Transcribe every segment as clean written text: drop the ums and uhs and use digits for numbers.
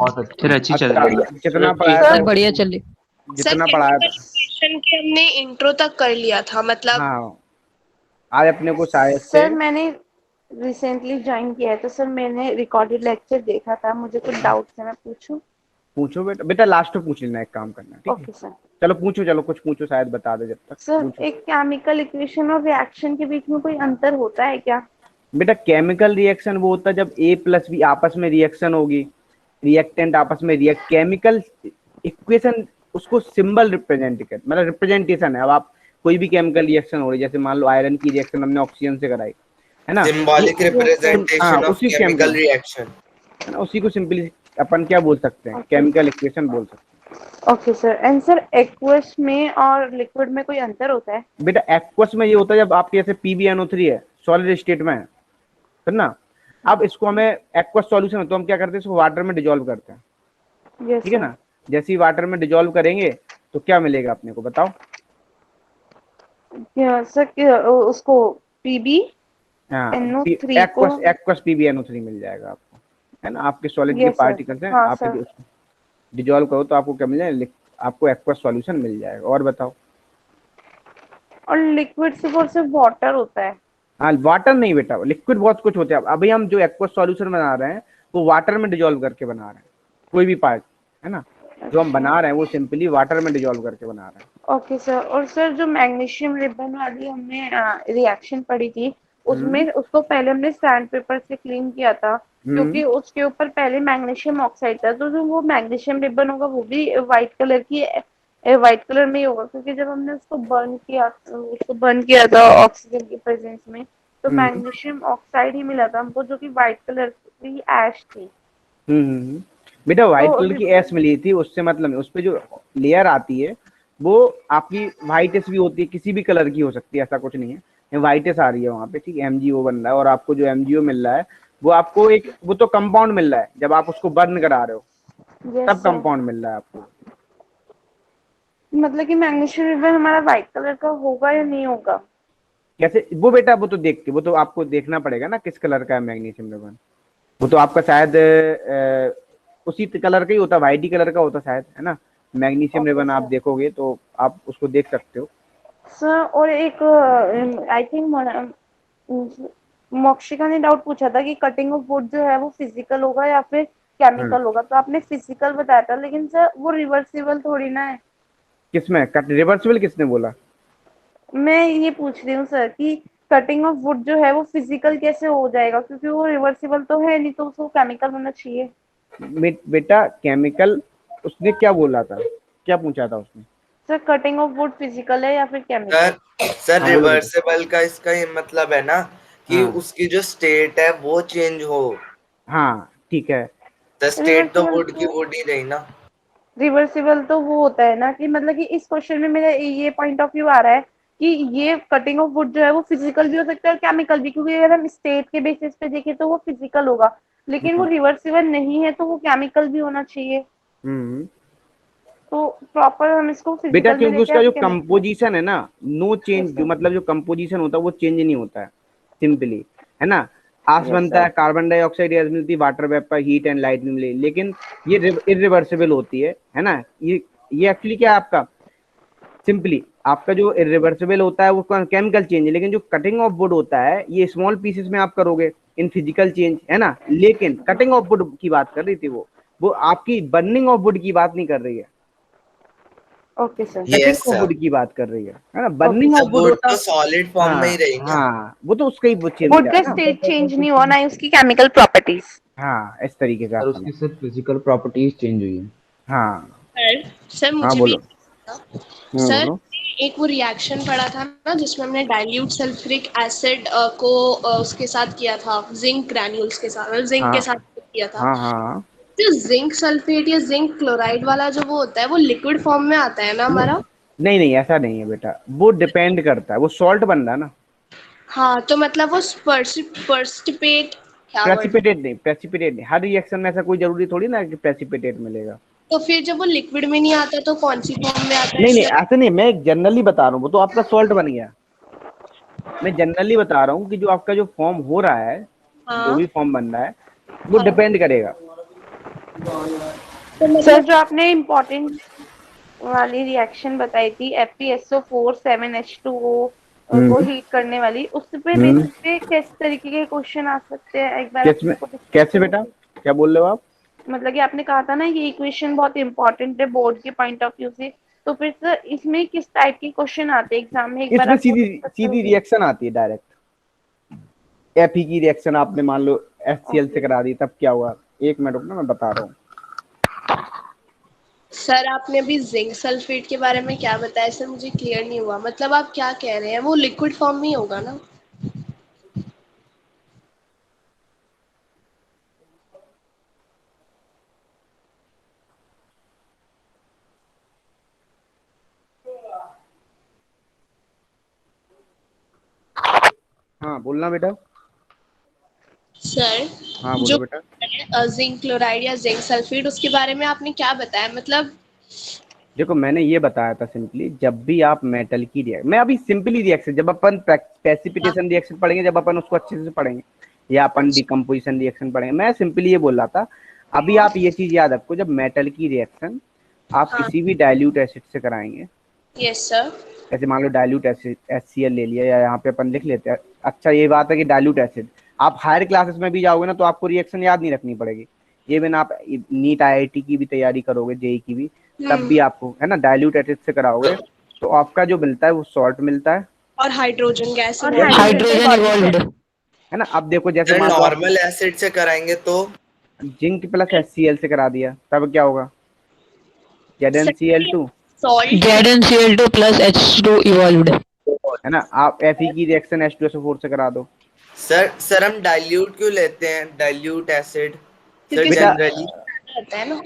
बहुत अच्छी फिर अच्छी चल अच्छा, रही है। कितना पढ़ाया सर था? बढ़िया चल रही। सर जितना पढ़ाया केमिकल था। रिएक्शन के हमने इंट्रो तक कर लिया था, मतलब हाँ, आज अपने को शायद से सर मैंने रिसेंटली ज्वाइन किया है तो सर मैंने रिकॉर्डेड लेक्चर देखा था, मुझे कुछ डाउट्स है, मैं पूछूं? पूछो बेटा। बेटा लास्ट में पूछ लेना, एक काम करना, ठीक है? Okay sir. चलो पूछो, चलो कुछ पूछो, शायद बता दे जब तक सर पूछो। एक केमिकल इक्वेशन और रिएक्शन के बीच में कोई अंतर होता है क्या? बेटा केमिकल रिएक्शन वो होता है जब ए प्लस बी आपस में रिएक्शन होगी, रिएक्टेंट आपस में रिएक्ट। केमिकल इक्वेशन उसको सिंबल रिप्रेजेंट कर, मतलब रिप्रेजेंटेशन है। अब आप कोई भी केमिकल रिएक्शन हो रही है, जैसे मान लो आयरन की रिएक्शन हमने ऑक्सीजन से कराई, है ना? सिंबॉलिक हाँ रिप्रेजेंटेशन ऑफ उसी केमिकल केमिकल, रिएक्शन। है ना, उसी को सिंपली अपन क्या बोल सकते हैं, ओके केमिकल इक्वेशन बोल सकते हैं। Okay sir. And sir aqueous में और लिक्विड में कोई अंतर होता है? बेटा एक्वस में ये होता है जब आपके जैसे PbNO3 है, सॉलिड स्टेट में है ना? अब इसको हमें एक्वस सॉल्यूशन है तो हम क्या करते हैं, इसको वाटर में डिजोल्व करते हैं, यस ठीक है सर। ना? जैसे ही वाटर में डिजोल्व करेंगे तो क्या मिलेगा अपने को, बताओ? सर उसको पीबी हाँ, एनओ थ्री को। एक्वस एक्वस PbNO3 मिल जाएगा आपको, है ना? आपके सॉलिड के यस सर। पार्टिकल्स हैं, हाँ आप सर। यदि उसको डिजोल्व करो तो आपको क्या मिल जाएगा, आपको एक्वस सॉल्यूशन मिल जाएगा। और बताओ? और लिक्विड सिर्फ वाटर होता है? हाँ, वाटर नहीं बेटा, लिक्विड बहुत कुछ होते हैं। अभी हम जो एक्वस सॉल्यूशन बना रहे हैं वो वाटर में डिजोल्व करके बना रहे हैं, कोई भी पार्ट, है ना? जो हम बना रहे हैं वो सिंपली वाटर में डिजोल्व करके बना रहे हैं। Okay sir. और सर जो मैग्नीशियम रिबन वाली हमने रिएक्शन पढ़ी थी, हम्म उसमें उसको पहले हमने सैंड पेपर से क्लीन किया था, हम्म क्योंकि उसके ऊपर पहले मैग्नीशियम ऑक्साइड था, तो जो वो मैग्नीशियम रिबन होगा वो भी व्हाइट कलर की व्हाइट कलर में ही होगा, क्योंकि जब हमने उसको बर्न किया था ऑक्सीजन की प्रेजेंस में, तो हम्म मैग्नीशियम ऑक्साइड ही मिला था हमको, जो कि व्हाइट कलर की ऐश थी। हम्म। बेटा तो व्हाइट कलर अभी की ऐश मिली थी, उससे मतलब उस पे जो लेयर आती है वो आपकी व्हाइटेस भी होती है, किसी भी कलर की हो सकती है, ऐसा कुछ नहीं है। व्हाइटेस आ रही है वहां पे, ठीक है? MgO बन रहा है, और आपको जो MgO मिल रहा है वो आपको एक, वो तो कंपाउंड मिल रहा है जब आप उसको बर्न करा रहे हो, यस तब सर। कंपाउंड मिल रहा है आपको। मतलब कि मैग्नीशियम रिबन हमारा व्हाइट कलर का होगा या नहीं होगा? कैसे वो बेटा, वो तो देखते, वो तो आपको देखना पड़ेगा ना किस कलर का है मैग्नीशियम रिबन। वो तो आपका शायद उसी कलर का ही होता, वाइट ही कलर का होता शायद, है ना? मैग्नीशियम ओके रिबन आप सर। देखोगे तो आप उसको देख सकते हो। सर और एक आई थिंक मोक्षिका ने डाउट पूछा था कि कटिंग ऑफ वुड जो है वो फिजिकल होगा या फिर हम्म। केमिकल होगा, तो आपने फिजिकल बताया था, लेकिन सर वो रिवर्सिबल थोड़ी ना है। किसमें कट रिवर्सिबल, किसने बोला? मैं ये पूछ रही हूँ सर कि कटिंग ऑफ वुड जो है वो फिजिकल कैसे हो जाएगा, क्योंकि वो रिवर्सिबल तो है नहीं, तो उसको केमिकल होना चाहिए। बेटा केमिकल, उसने क्या बोला था, क्या पूछा था उसने? Sir cutting of would physical है या फिर केमिकल? सर हाँ बोलो बेटा। रिवर्सेबल का इसका ये मतलब है ना कि हाँ उसकी जो स्टेट है वो चेंज हो। हाँ ठीक है। द स्टेट तो रिवर्सिबल वुड की तो वुड ही रही ना। रिवर्सिबल तो वो होता है ना कि मतलब कि इस क्वेश्चन में मेरा ये पॉइंट ऑफ व्यू आ रहा है कि ये कटिंग ऑफ वुड जो है वो फिजिकल भी हो सकता है और केमिकल भी, क्योंकि अगर हम स्टेट के बेसिस पे देखें तो वो फिजिकल होगा, लेकिन वो हम्म रिवर्सिबल नहीं है तो वो केमिकल भी होना चाहिए। हम्म। तो प्रॉपर हम इसको बेटा फिजिकल में क्योंकि लेके उसका आप जो केमिकल। कंपोजिशन है ना, नो चेंज, यस जो सर। मतलब जो कंपोजिशन होता है वो चेंज नहीं होता है, सिंपली, है ना? आस यस बनता सर। है, कार्बन डाइऑक्साइड गैस मिलती है, water vapour, heat and light में मिली, लेकिन ये इरिवर्सिबल होती है ना? ये एक्चुअली क्या है आपका, सिंपली आपका जो इरिवर्सिबल होता है वो केमिकल चेंज है, लेकिन जो कटिंग ऑफ वुड होता है ये स्मॉल पीसेस में आप करोगे, इन फिजिकल चेंज, है ना? लेकिन कटिंग ऑफ वुड की बात कर रही थी वो आपकी बर्निंग ऑफ वुड की बात नहीं कर रही है, okay sir. Cutting yes of sir. Would की बात कर रही है ना? ओके बर्निंग ऑफ तब सर। वुड वुड होता। तो सॉलिड फॉर्म में हाँ ही रही ना। हाँ, वो तो उसका ही वो चेंज वुड है का ना। स्टेट चेंज नहीं हुआ ना ही उसकी केमिकल प्रॉपर्टीज। हाँ, इस तरीके से सर आप समझ। उसकी सिर्फ फिजिकल प्रॉपर्टीज चेंज हुई है। हाँ सर सर हाँ मुझे भी बोलो। सर बोलो। एक वो रिएक्शन पढ़ा था ना जिसमें हमने डाइल्यूट सल्फ्यूरिक एसिड को उसके साथ किया था, जिंक ग्रैन्यूल्स के साथ, जिंक हाँ के साथ किया था। हाँ हाँ हाँ। जो जिंक सल्फेट या जिंक क्लोराइड वाला जो वो होता है वो लिक्विड फॉर्म में आता है ना नहीं हमारा? नहीं नहीं, ऐसा नहीं है बेटा, वो डिपेंड करता है, वो सॉल्ट बन रहा है ना। हाँ तो मतलब वो पर्सिपेट, क्या वर्ड, प्रेसिपिटेट नहीं, प्रेसिपिटेट नहीं, हर रिएक्शन में ऐसा कोई जरूरी थोड़ी ना कि प्रेसिपिटेट मिलेगा। तो फिर जब वो लिक्विड में नहीं आता तो कौन सी फॉर्म में आता है नहीं नहीं, इसलिए? ऐसे नहीं, मैं जनरली बता रहा हूँ, वो तो आपका सॉल्ट बन गया। मैं जनरली बता रहा हूँ कि जो आपका जो फॉर्म हो रहा है, जो हाँ भी फॉर्म बन रहा है वो हाँ। डिपेंड करेगा। तो सर मतलब जो आपने इम्पोर्टेंट वाली रिएक्शन बताई थी FeSO4 7H2O को हम्म हीट करने वाली, उस पे हम्म बेसिस पे किस तरीके के क्वेश्चन आ सकते हैं, एक बार आप कैसे इसको डिस्कस कैसे बेटा, करेंगे? क्या बोल रहे हो आप? मतलब कि आपने कहा था ना ये इक्वेशन बहुत इंपॉर्टेंट है बोर्ड के पॉइंट ऑफ व्यू से, तो फिर सर इसमें किस टाइप के क्वेश्चन आते हैं एग्जाम में, एक बार इसमें आप वो सीधी डिस्कस सीधी करोगे? रिएक्शन आती है डायरेक्ट। एफई की रिएक्शन आपने मान लो HCl से ओके। करा दी, तब क्या हुआ? एक मिनट रुकना, मैं बता रहा हूँ। सर आपने अभी जिंक सल्फेट के बारे में क्या बताया सर, मुझे क्लियर नहीं हुआ, मतलब आप क्या कह रहे हैं, वो लिक्विड फॉर्म में ही होगा ना? हाँ बोलना बेटा। सर हाँ जो बोलो बेटा। जिंक क्लोराइड या जिंक सल्फेट, उसके बारे में आपने क्या बताया, मतलब? देखो मैंने ये बताया था सिंपली, जब भी आप मेटल की रिएक्शन, मैं अभी सिंपली रिएक्शन, जब अपन प्रेसिपिटेशन रिएक्शन पढ़ेंगे, जब अपन उसको अच्छे से पढ़ेंगे, या अपन अच्छा। डिकम्पोजिशन रिएक्शन पढ़ेंगे, मैं सिंपली ये बोल रहा था। अभी आप ये चीज याद रखो, जब मेटल की रिएक्शन आप हाँ। किसी भी डाइल्यूट एसिड से कराएंगे, यस सर। जैसे मान लो डाइल्यूट एसिड HCl ले लिया, या यहाँ पे अपन लिख लेते हैं। अच्छा ये बात है कि डाइल्यूट एसिड, आप हायर क्लासेस में भी जाओगे ना तो आपको रिएक्शन याद नहीं रखनी पड़ेगी। इवन आप नीट IIT की भी तैयारी करोगे, जेई की भी, तब हम्म। भी आपको है ना डाइल्यूट एसिड से कराओगे, तो आपका जो मिलता है वो सॉल्ट मिलता है। और हाइड्रोजन गैस और इवॉल्व। Hydrogen evolve. है ना, अब देखो जैसे सर मान लो आप नॉर्मल एसिड से कराएंगे तो जिंक प्लस HCl से करा दिया, तब क्या होगा? ZnCl2। Salt. ZnCl2 plus H2 evolved. है ना, आप Fe की रिएक्शन H2SO4 से करा दो। सर हम डाइल्यूट क्यों लेते हैं, डाइल्यूट एसिड सर क्योंकि बेटा जनरली? रहता है ना।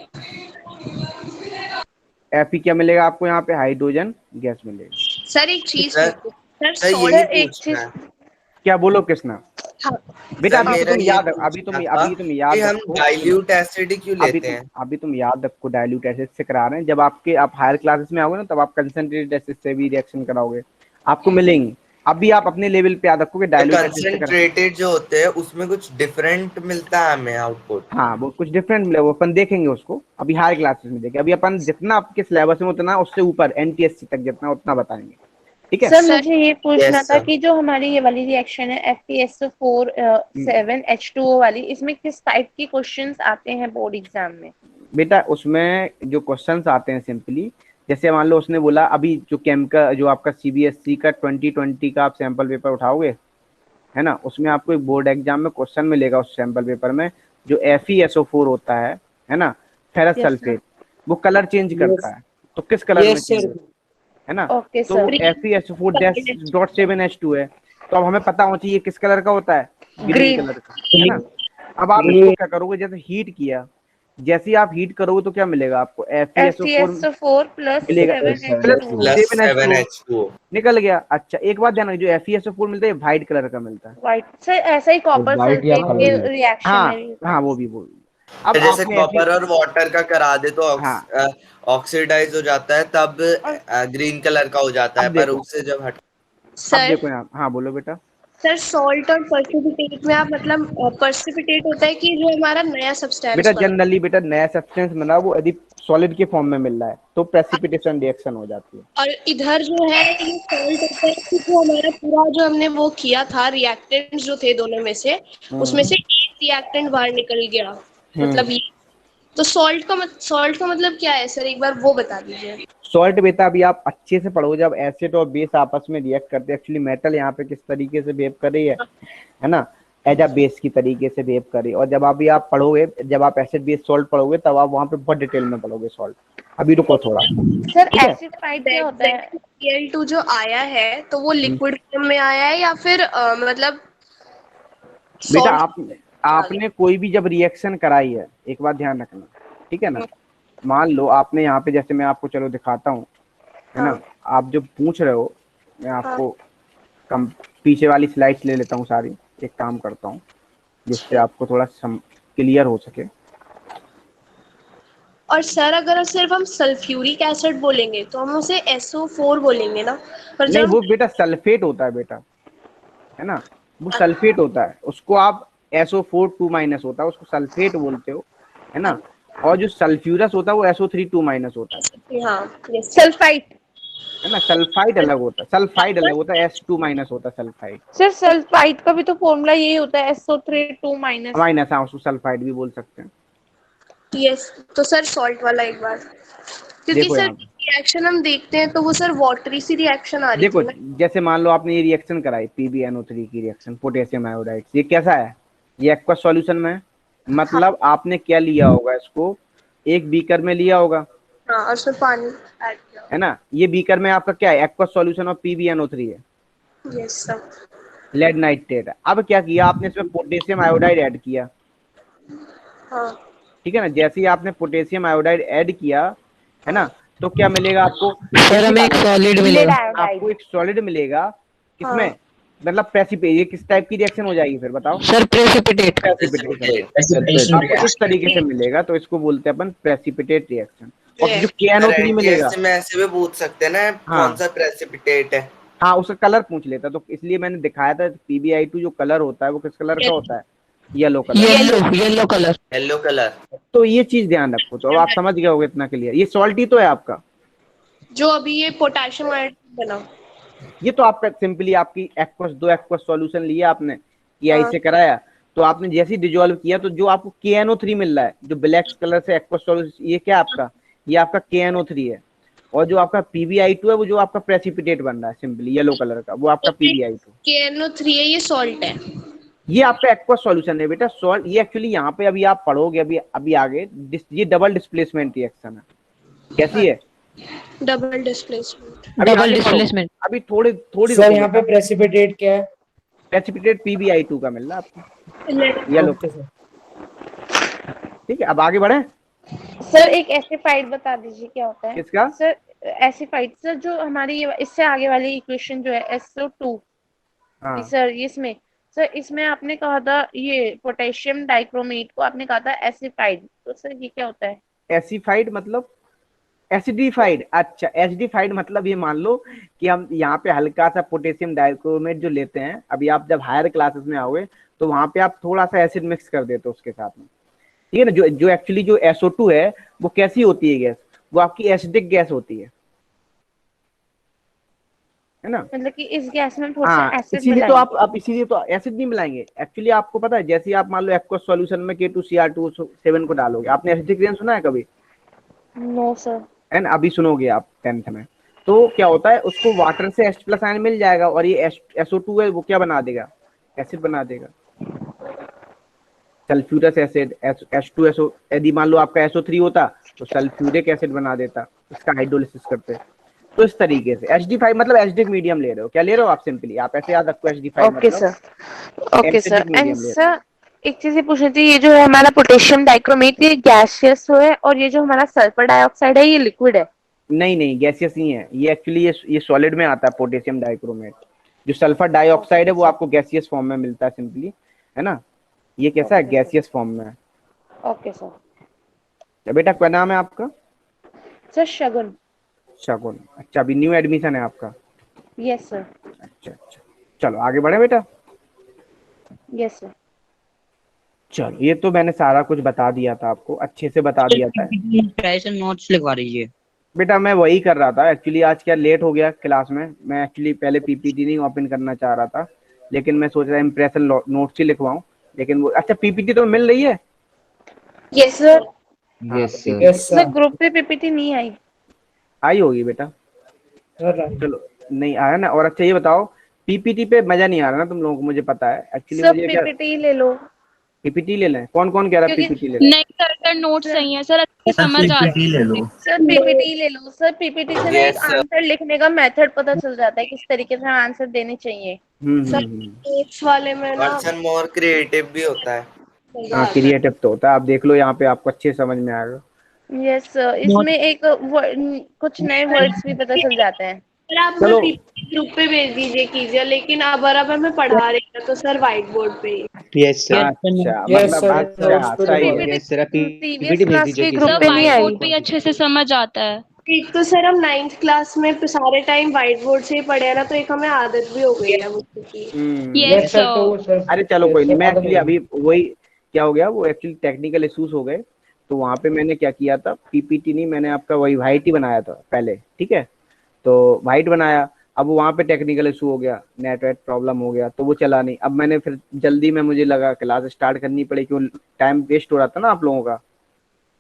Fe क्या मिलेगा आपको यहाँ पे? हाइड्रोजन गैस मिलेगा। सर एक चीज सर पूछो सर, सर सॉल्ट। यही सर एक पूछना चीज, है। क्या बोलो कृष्णा? हाँ। बेटा सर अभी तो मेरा तुम ये याद, पूछना था अभी तुम कि याद हम रखो, सुनो। डाइल्यूट एसिड ही क्यों लेते हैं? अभी तुम याद रखो, डाइल्यूट एसिड से करा रहे हैं, जब आपके आप हायर क्लासेस में आओगे ना, तब आप कंसंट्रेटेड एसिड से भी रिएक्शन कराओगे, आपको मिलेंगे। अभी आप अपने लेवल पे याद रखो कि तो डाइल्यूट एसिड से करा। कंसंट्रेटेड जो होते हैं उसमें कुछ डिफरेंट मिलता है हमें आउटपुट? हाँ वो कुछ डिफरेंट मिले, वो अपन देखेंगे उसको, अभी हायर क्लासेस में देखेंगे। अभी अपन जितना आपके सिलेबस में उतना, उससे ऊपर NTSC तक जितना, उतना बताएंगे। ठीक है। सर सर मुझे ये पूछना यस था सर। कि जो हमारी ये वाली रिएक्शन है FeSO4 7H2O वाली, इसमें किस टाइप के क्वेश्चंस आते हैं बोर्ड एग्जाम में? बेटा उसमें जो क्वेश्चंस आते हैं सिंपली, जैसे मान लो उसने बोला अभी जो केम का, जो आपका CBSE का 2020 का आप सैंपल पेपर उठाओगे, है ना, उसमें आपको एक बोर्ड एग्जाम में क्वेश्चन मिलेगा उस सैंपल पेपर में, जो FeSO4 होता है ना, फेरस यस सर। सल्फेट, वो कलर चेंज करता है, तो किस कलर में Yes, चेंज sir. होता है ना, ओके तो वो सर। FeSO4-7H2 है, तो अब हमें पता होना चाहिए किस कलर का होता है, ग्रीन ग्रीन। कलर का, है ना। अब आप इसको क्या करोगे, जैसे हीट किया, जैसे ही आप हीट करोगे तो क्या मिलेगा आपको? FeSO4 FeSO4 प्लस मिलेगा, plus 7H2O। Plus 7H2O 7H2O। निकल गया। अच्छा एक बात ध्यान रखिए, जो FeSO4 मिलता है व्हाइट कलर का मिलता है। वाइट सर, ऐसा ही कॉपर व्हाइट या सल्फेट के कलरलेस। रिएक्शन हाँ में भी होता हाँ, है। वो भी। अब जैसे आपने कॉपर और वाटर का करा दे तो हाँ ऑक्सीडाइज हो जाता है, तब और ग्रीन कलर का हो जाता है, अब पर देखो, उससे जब हट। अब सर देखो यहाँ, हाँ बोलो बेटा। सर सॉल्ट और पर्सिपिटेट में आप मतलब पर्सिपिटेट होता है कि जो हमारा नया बेटा सब्सटेंस बना। जनरली बेटा नया सब्सटेंस मिला, वो यदि सॉलिड के फॉर्म में मिल रहा है तो प्रेसिपिटेशन रिएक्शन हो जाती है। और इधर जो है ये सॉल्ट होता है कि जो हमारा पूरा जो हमने वो किया था रिएक्टेंट जो थे दोनों में से, उसमें हम्म से एक रिएक्टेंट बाहर निकल गया, हम्म मतलब ये। तो सॉल्ट का मतलब क्या है सर, एक बार वो बता दीजिए। सॉल्ट बेटा अभी आप अच्छे से पढ़ो, जब एसिड और बेस आपस में रिएक्ट करते हैं, एक्चुअली मेटल यहाँ पे किस तरीके से बिहेव कर रही है ना, एज अ बेस की तरीके से बिहेव कर रही है। और जब अभी आप पढ़ोगे, जब आप एसिड बेस सॉल्ट पढ़ोगे, तब आप वहाँ पे बहुत डिटेल में पढ़ोगे सॉल्ट। अभी रुको थोड़ा, सर ठीक है। एसिडिफाइड क्या होता है? ZnCl2 जो आया है तो वो लिक्विड फॉर्म में आया है या फिर मतलब बेटा सॉल्ट आप आ गया? आपने कोई भी जब रिएक्शन कराई है, एक बात ध्यान रखना, ठीक है ना। मान लो आपने यहाँ पे, जैसे मैं आपको चलो दिखाता हूँ, है हाँ ना, आप जो पूछ रहे हो, मैं हाँ। आपको कम पीछे वाली स्लाइड्स ले लेता हूँ सारी, एक काम करता हूँ जिससे ठीक। आपको थोड़ा क्लियर हो सके। और सर अगर सिर्फ हम सल्फ्यूरिक एसिड बोलेंगे तो हम उसे SO4 बोलेंगे ना, पर जब नहीं हम वो बेटा सल्फेट होता है बेटा, है ना, वो सल्फेट होता है, उसको आप SO4 2- होता है, उसको सल्फेट बोलते हो, है ना। और जो सल्फ्यूरस होता है वो SO3 2- होता हाँ yes. सल्फाइड। है ना। सल्फाइड अलग होता है, सल्फाइड अलग होता है, S2- होता है सल्फाइड। सर सल्फाइड का भी तो फॉर्मूला यही होता है SO3 2-। माइनस, हाँ उसको सल्फाइड भी बोल सकते हैं। यस तो सर सॉल्ट वाला एक बार, क्योंकि देखो सर यहाँ पे, रिएक्शन हम देखते हैं तो वो सर वाटरी सी रिएक्शन आ रही देखो थी ना। जैसे मान लो आपने ये रिएक्शन कराई PbNO3 की रिएक्शन पोटेशियम आयोडाइड, ये कैसा है, ये एक्वा सॉल्यूशन में है। मतलब आपने क्या लिया होगा, इसको एक बीकर में लिया होगा, हाँ और उसमें पानी ऐड किया। है ना। ये बीकर में आपका क्या है, एक्वा सॉल्यूशन और PbNO3 है, यस सर। लेड नाइट्रेट है। अब क्या किया आपने, इसमें पोटेशियम आयोडाइड ऐड किया, हाँ ठीक है ना। जैसे ही आपने पोटेशियम आयोडाइड ऐड किया, है ना, तो क्या मिलेगा आपको, सर हमें एक सॉलिड लेड मिलेगा। आयोडाइड। आपको एक सॉलिड मिलेगा। किसमें, हाँ। मतलब प्रेसिपिटेट, ये किस टाइप की रिएक्शन हो जाएगी फिर बताओ। Sir precipitate. प्रेसिपिटेशन, आपको इस तरीके से मिलेगा, तो इसको बोलते हैं अपन प्रेसिपिटेट रिएक्शन। और जो KNO3 मिलेगा, में ऐसे भी पूछ सकते हैं ना हाँ। कौन सा प्रेसिपिटेट है। हाँ उसका कलर पूछ लेता, तो इसलिए मैंने दिखाया था PbI2 जो कलर होता है वो किस कलर का होता है, yellow colour. Yellow colour. Yellow colour. तो ये चीज ध्यान रखो, तो अब आप समझ गए होगे इतना क्लियर। ये सॉल्ट ही तो है आपका, जो अभी ये पोटेशियम आयोडाइड बना। ये तो आपका सिंपली आपकी एक्वस, 2 एक्वस सॉल्यूशन लिया आपने, KI से कराया, तो आपने जैसे ही डिजोल्व किया तो जो आपको KNO3 मिल रहा है, जो ब्लैक कलर से एक्वस सॉल्यूशन, ये क्या आपका, ये आपका KNO3 है। और जो आपका PbI2 है वो जो आपका प्रेसिपिटेट बन रहा है सिंपली येलो कलर का, वो आपका PbI2। KNO3 है, ये सॉल्ट है। ये आपका एक्वा सॉल्यूशन है बेटा, सॉल्ट। ये एक्चुअली यहाँ पे अभी आप पढ़ोगे, अभी आगे ये डबल डिस्प्लेसमेंट रिएक्शन है। कैसी है, डबल डिस्प्लेसमेंट। Double displacement. अभी थोड़ी सर यहाँ पे प्रेसिपिटेट क्या है? प्रेसिपिटेट PbI2 का मिल रहा है आपको येलो। Okay sir. ठीक है, अब आगे बढ़े। सर एक एसिफाइड बता दीजिए क्या होता है। किसका? सर एसिफाइड, सर जो हमारी ये इससे आगे वाली इक्वेशन जो है SO2, हाँ सर इसमें, सर इसमें आपने कहा था ये पोटेशियम डाइक्रोमेट को आपने कहा था एसिफाइड, तो सर ये क्या होता है? एसिफाइड मतलब एसिडिफाइड। अच्छा, एसिडिफाइड मतलब ये मान लो कि हम यहाँ पे हल्का सा पोटेशियम डाइक्रोमेट जो लेते हैं, अभी आप जब हायर क्लासेस में आओगे तो वहां पे आप थोड़ा सा एसिड मिक्स कर देते हो उसके साथ में, ठीक है ना। जो एक्चुअली जो SO2 है वो कैसी होती है गैस, वो आपकी एसिडिक गैस होती है ना। मतलब कि इस गैस में थोड़ा हाँ सा एसिड इसीलिए तो आप इसीलिए तो एसिड नहीं मिलाएंगे। एक्चुअली आपको पता है, जैसे आप मान लो एक्वस सॉल्यूशन में K2Cr2 7 को डालोगे, आपने एसिडिक रिएक्शन सुना है कभी? No sir. एंड अभी सुनोगे आप 10th में। तो क्या होता है, उसको वाटर से H+ आयन मिल जाएगा, और ये SO2 है वो क्या बना देगा, एसिड बना देगा, सल्फ्यूरस एसिड। H2SO, यदि मान लो आपका SO3 होता तो सल्फ्यूरिक एसिड बना देता, इसका हाइड्रोलिसिस करते। तो इस तरीके से HD5 मतलब एसिडिक मीडियम ले रहे हो, क्या ले रहे हो आप, सिंपली आप ऐसे याद रखो HD5 ओके मतलब sir. Okay sir. Acidic and medium ले रहे सर एक चीज ये पूछनी थी, ये जो है हमारा पोटेशियम डाइक्रोमेट ये गैसियस है, और ये जो हमारा सल्फर डाइऑक्साइड है ये लिक्विड है? हो। नहीं गैसियस नहीं है ये, एक्चुअली ये सॉलिड में आता है पोटेशियम डाइक्रोमेट। जो सल्फर डाइऑक्साइड है वो आपको गैसियस फॉर्म में मिलता है सिंपली, है ना। ये कैसा है, गैसियस फॉर्म में है। Okay sir. तो बेटा क्या नाम है आपका? सर शगुन। शगुन। अच्छा, अभी न्यू एडमिशन है आपका? Yes sir. अच्छा, चलो आगे बढ़े बेटा। Yes sir. चलो, ये तो मैंने सारा कुछ बता दिया था आपको, अच्छे से बता दिया था। नोट्स लिखवा दीजिए। बेटा मैं वही कर रहा था एक्चुअली, आज क्या लेट हो गया क्लास में। मैं एक्चुअली पहले PPT नहीं ओपन करना चाह रहा था, लेकिन मैं सोच रहा इम्प्रेशन नोट्स ही लिखवाऊं, लेकिन वो अच्छा PPT तो मिल रही है? Yes sir. Yes sir. Yes sir group पे PPT नहीं आई। आई होगी बेटा, सर। चलो नहीं आया ना। और अच्छा ये बताओ, PPT पे मजा नहीं आ रहा ना तुम लोगों को, मुझे पता है एक्चुअली। सर मुझे क्या PPT ले लो। PPT ले लें? कौन कौन कह रहा है क्योंकि PPT ले लें? नहीं सर नोट सही है सर, अच्छी समझ आ रही है। ले लो। सर PPT ले लो। सर PPT से ना एक Yes, sir. आंसर लिखने का मेथड पता चल जाता है, किस तरीके से आंसर देने चाहिए। नोट्स वाले में ना पर्सन मोर क्रिएटिव भी होता है। हाँ क्रिएटिव तो होता है, आप देख लो यहाँ पे आपको अच्छे समझ में आएगा। यस सर, इसमें एक कुछ नए वर्ड्स भी पता चल जाते हैं। सर आप चलो। ग्रुप पे भेज दीजिए कीजिए, लेकिन अब बराबर मैं पढ़ा रही हूँ तो सर व्हाइट बोर्ड पे ही। Yes sir. अच्छा Yes, मतलब sir. अच्छा सही है। प्रीवियस क्लास के ग्रुप सर पे नहीं व्हाइट आई। बोर्ड पे ही अच्छे से समझ आता है। एक तो सर हम 9th क्लास में सारे टाइम व्हाइट बोर्ड से ही पढ़े हैं ना, तो एक हमें आदत भी हो गई है मुझसे की। Yes sir. अरे चलो कोई नहीं, मैं एक्चुअली अभी वही क्या हो गया, वो एक्चुअली टेक्निकल इश्यूज हो गए, तो वहां पे मैंने क्या किया था, पीपीटी नहीं, मैंने आपका वही व्हाइट ही बनाया था पहले, ठीक है। तो व्हाइट बनाया, अब वहां पे टेक्निकल इशू हो गया, नेटवर्क प्रॉब्लम हो गया, तो वो चला नहीं। अब मैंने फिर जल्दी में मुझे लगा क्लास स्टार्ट करनी पड़ी, क्यों टाइम वेस्ट हो रहा था ना आप लोगों का,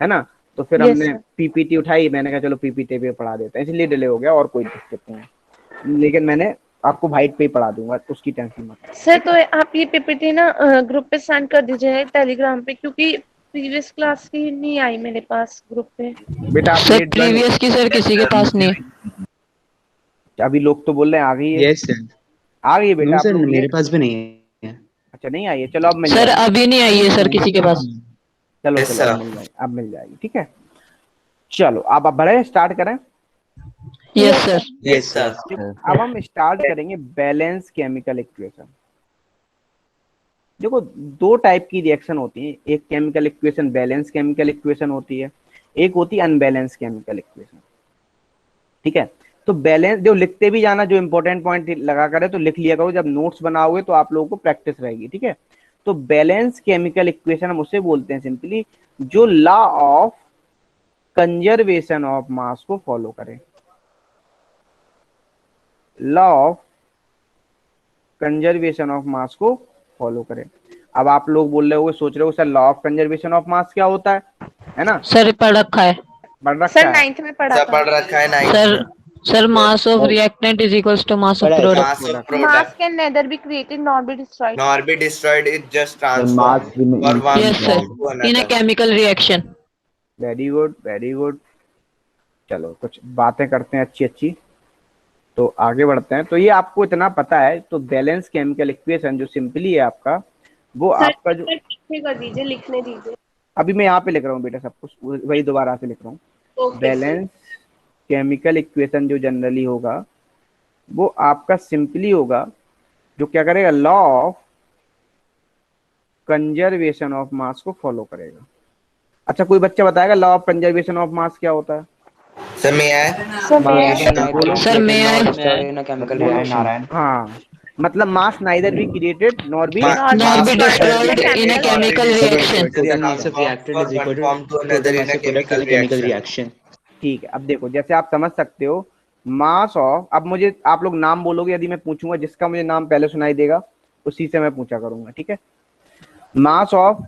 है ना। तो फिर Yes, हमने sir. पीपीटी उठाई, मैंने कहा चलो पीपीटी पे पढ़ा देते हैं, इसलिए डिले हो गया, और कोई दिक्कत नहीं है। लेकिन मैंने आपको व्हाइट पे ही पढ़ा दूंगा, उसकी टेंशन मत। सर तो आप ये पीपीटी ना ग्रुप पे सेंड कर दीजिए टेलीग्राम पे, क्योंकि प्रीवियस क्लास की नहीं आई मेरे पास ग्रुप पे। बेटा आप सर लेट ज्वाइन, प्रीवियस की सर किसी के पास नहीं है। अभी लोग तो बोल रहे हैं आ गई है, यस सर। आ गई है बेटा, नो आप सर, लोग मेरे लेट। पास भी नहीं है। अच्छा नहीं आई है, चलो अब मिल सर जाएगी, अभी नहीं आई है सर किसी के पास। चलो Yes, चलो sir. अब मिल जाएगी, अब मिल जाएगी, ठीक है। चलो अब बढ़े, स्टार्ट करें। Yes sir. Yes sir. अब हम स्टार्ट करेंगे बैलेंस केमिकल इक्वेशन। देखो दो टाइप की रिएक्शन होती है, एक chemical equation balance chemical equation होती है, एक होती है अनबैलेंस केमिकल इक्वेशन, ठीक है। तो बैलेंस जो लिखते भी जाना, जो इंपॉर्टेंट पॉइंट लगा करे तो लिख लिया करो, जब नोट्स बनाओगे तो आप लोगों को प्रैक्टिस रहेगी, ठीक है। तो बैलेंस केमिकल इक्वेशन हम उसे बोलते हैं सिंपली जो law of conservation of mass को फॉलो करे, law of conservation of mass को फॉलो करे। अब आप लोग बोल रहे हो, सोच रहे हो sir law of conservation of mass क्या होता है ना, सर पढ़ रखा है। पढ़ रखा सर है, 9th में पढ़ा सर था। पढ़ रखा है नाइन्थ सर में। Sir mass of reactant is equals to mass of product. Mass of Mass product can neither be created nor be destroyed. nor be destroyed, it just mass transformed remains for one yes form to sir in A another. Chemical reaction. Very good very good. चलो कुछ बातें करते हैं अच्छी अच्छी, तो आगे बढ़ते हैं। तो ये आपको इतना पता है, तो बैलेंस केमिकल इक्वेशन जो सिंपली है आपका, वो आपका जो लिखने कर दीजिए, लिखने दीजिए। अभी मैं यहाँ पे लिख रहा हूँ बेटा, सब कुछ वही दोबारा से लिख रहा हूँ। ओके बैलेंस केमिकल इक्वेशन जो जनरली होगा वो आपका सिंपली होगा, जो क्या करेगा, law of conservation of mass को फॉलो करेगा। अच्छा कोई बच्चा बताएगा law of conservation of mass क्या होता है? सर मैं सर मैं हाँ, मतलब mass neither be created nor be not be destroyed in a chemical reaction. total mass of reactant is equal to total mass of product in a chemical reaction. ठीक है। अब देखो जैसे आप समझ सकते हो मास ऑफ, अब मुझे आप लोग नाम बोलोगे, यदि मैं पूछूंगा जिसका मुझे नाम पहले सुनाई देगा उसी से मैं पूछा करूंगा, ठीक है। Mass of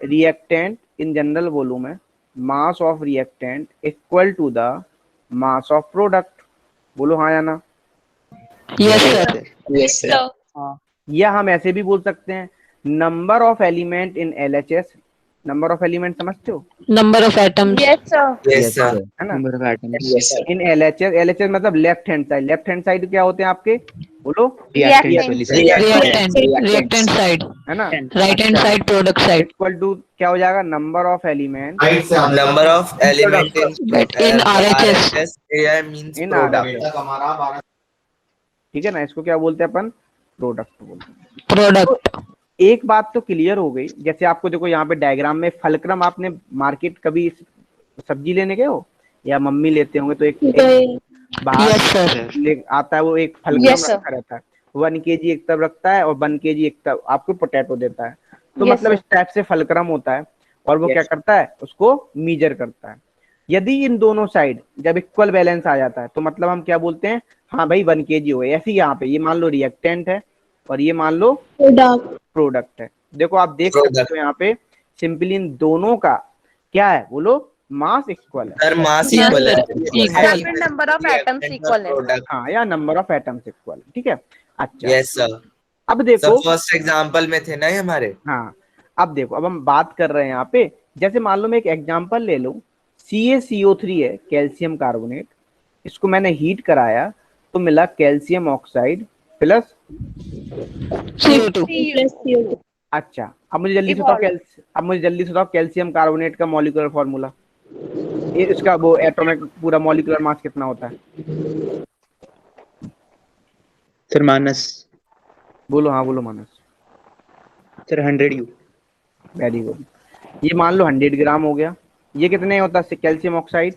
reactant in general बोलूं मैं, mass of reactant equal to the mass of product. बोलो हाँ या ना। Yes sir. Yes sir. या हम ऐसे भी बोल सकते हैं number of element in LHS. Number of element समझते हो, number of atoms. Yes, sir. Yes sir है ना। Number of atoms. In LHS, LHS मतलब left hand side, left hand side क्या होते हैं आपके, बोलो Reactants will say. Reactant side, है ना। Right hand side product side. Equal to क्या हो जाएगा, number of element number of element in RHS. here means in product. ठीक है ना, इसको क्या बोलते हैं अपन, प्रोडक्ट बोलते हैं। प्रोडक्ट। एक बात तो क्लियर हो गई, जैसे आपको देखो यहाँ पे डायग्राम में फलक्रम, आपने मार्केट कभी सब्जी लेने गए हो या मम्मी लेते होंगे, तो एक बाहर यस सर। आता है, वो एक फलक्रम Yes, sir. रखा रहता है, 1 kg एक तरफ रखता है और 1 kg एक तरफ आपको पोटैटो देता है। तो Yes, मतलब sir. इस टाइप से फलक्रम होता है, और वो क्या करता है, उसको मीजर करता है। यदि इन दोनों साइड जब इक्वल बैलेंस आ जाता है तो मतलब हम क्या बोलते हैं, हाँ भाई 1 kg हो गया। ऐसे ही यहाँ पे ये मान लो रिएक्टेंट है और ये मान लो प्रोडक्ट है। देखो आप देख सकते हो यहाँ पे सिंपली इन दोनों का क्या है, बोलो मास इक्वल है। सर मास इक्वल है, या फिर number of atoms equal है। प्रोडक्ट। हाँ, या नंबर ऑफ एटम्स इक्वल, ठीक है। अच्छा यस सर। अब सर देखो, फर्स्ट एग्जांपल में थे ना ये हमारे। हाँ अब देखो, अब हम बात कर रहे हैं यहाँ पे, जैसे मान लो मैं एक एग्जांपल ले लूं, CaCO3 है कैल्शियम कार्बोनेट, इसको मैंने हीट कराया तो मिला कैल्शियम ऑक्साइड प्लस CO2। अच्छा अब मुझे जल्दी से बताओ कैल्शियम कार्बोनेट का मॉलिक्यूलर फॉर्मूला, ये इसका वो एटॉमिक पूरा मॉलिक्यूलर मास कितना होता है, Sir, minus. बोलो हाँ बोलो मानस। Sir, 100 U. Very good. ये मान लो 100 ग्राम हो गया, ये कितने होता है कैल्शियम ऑक्साइड,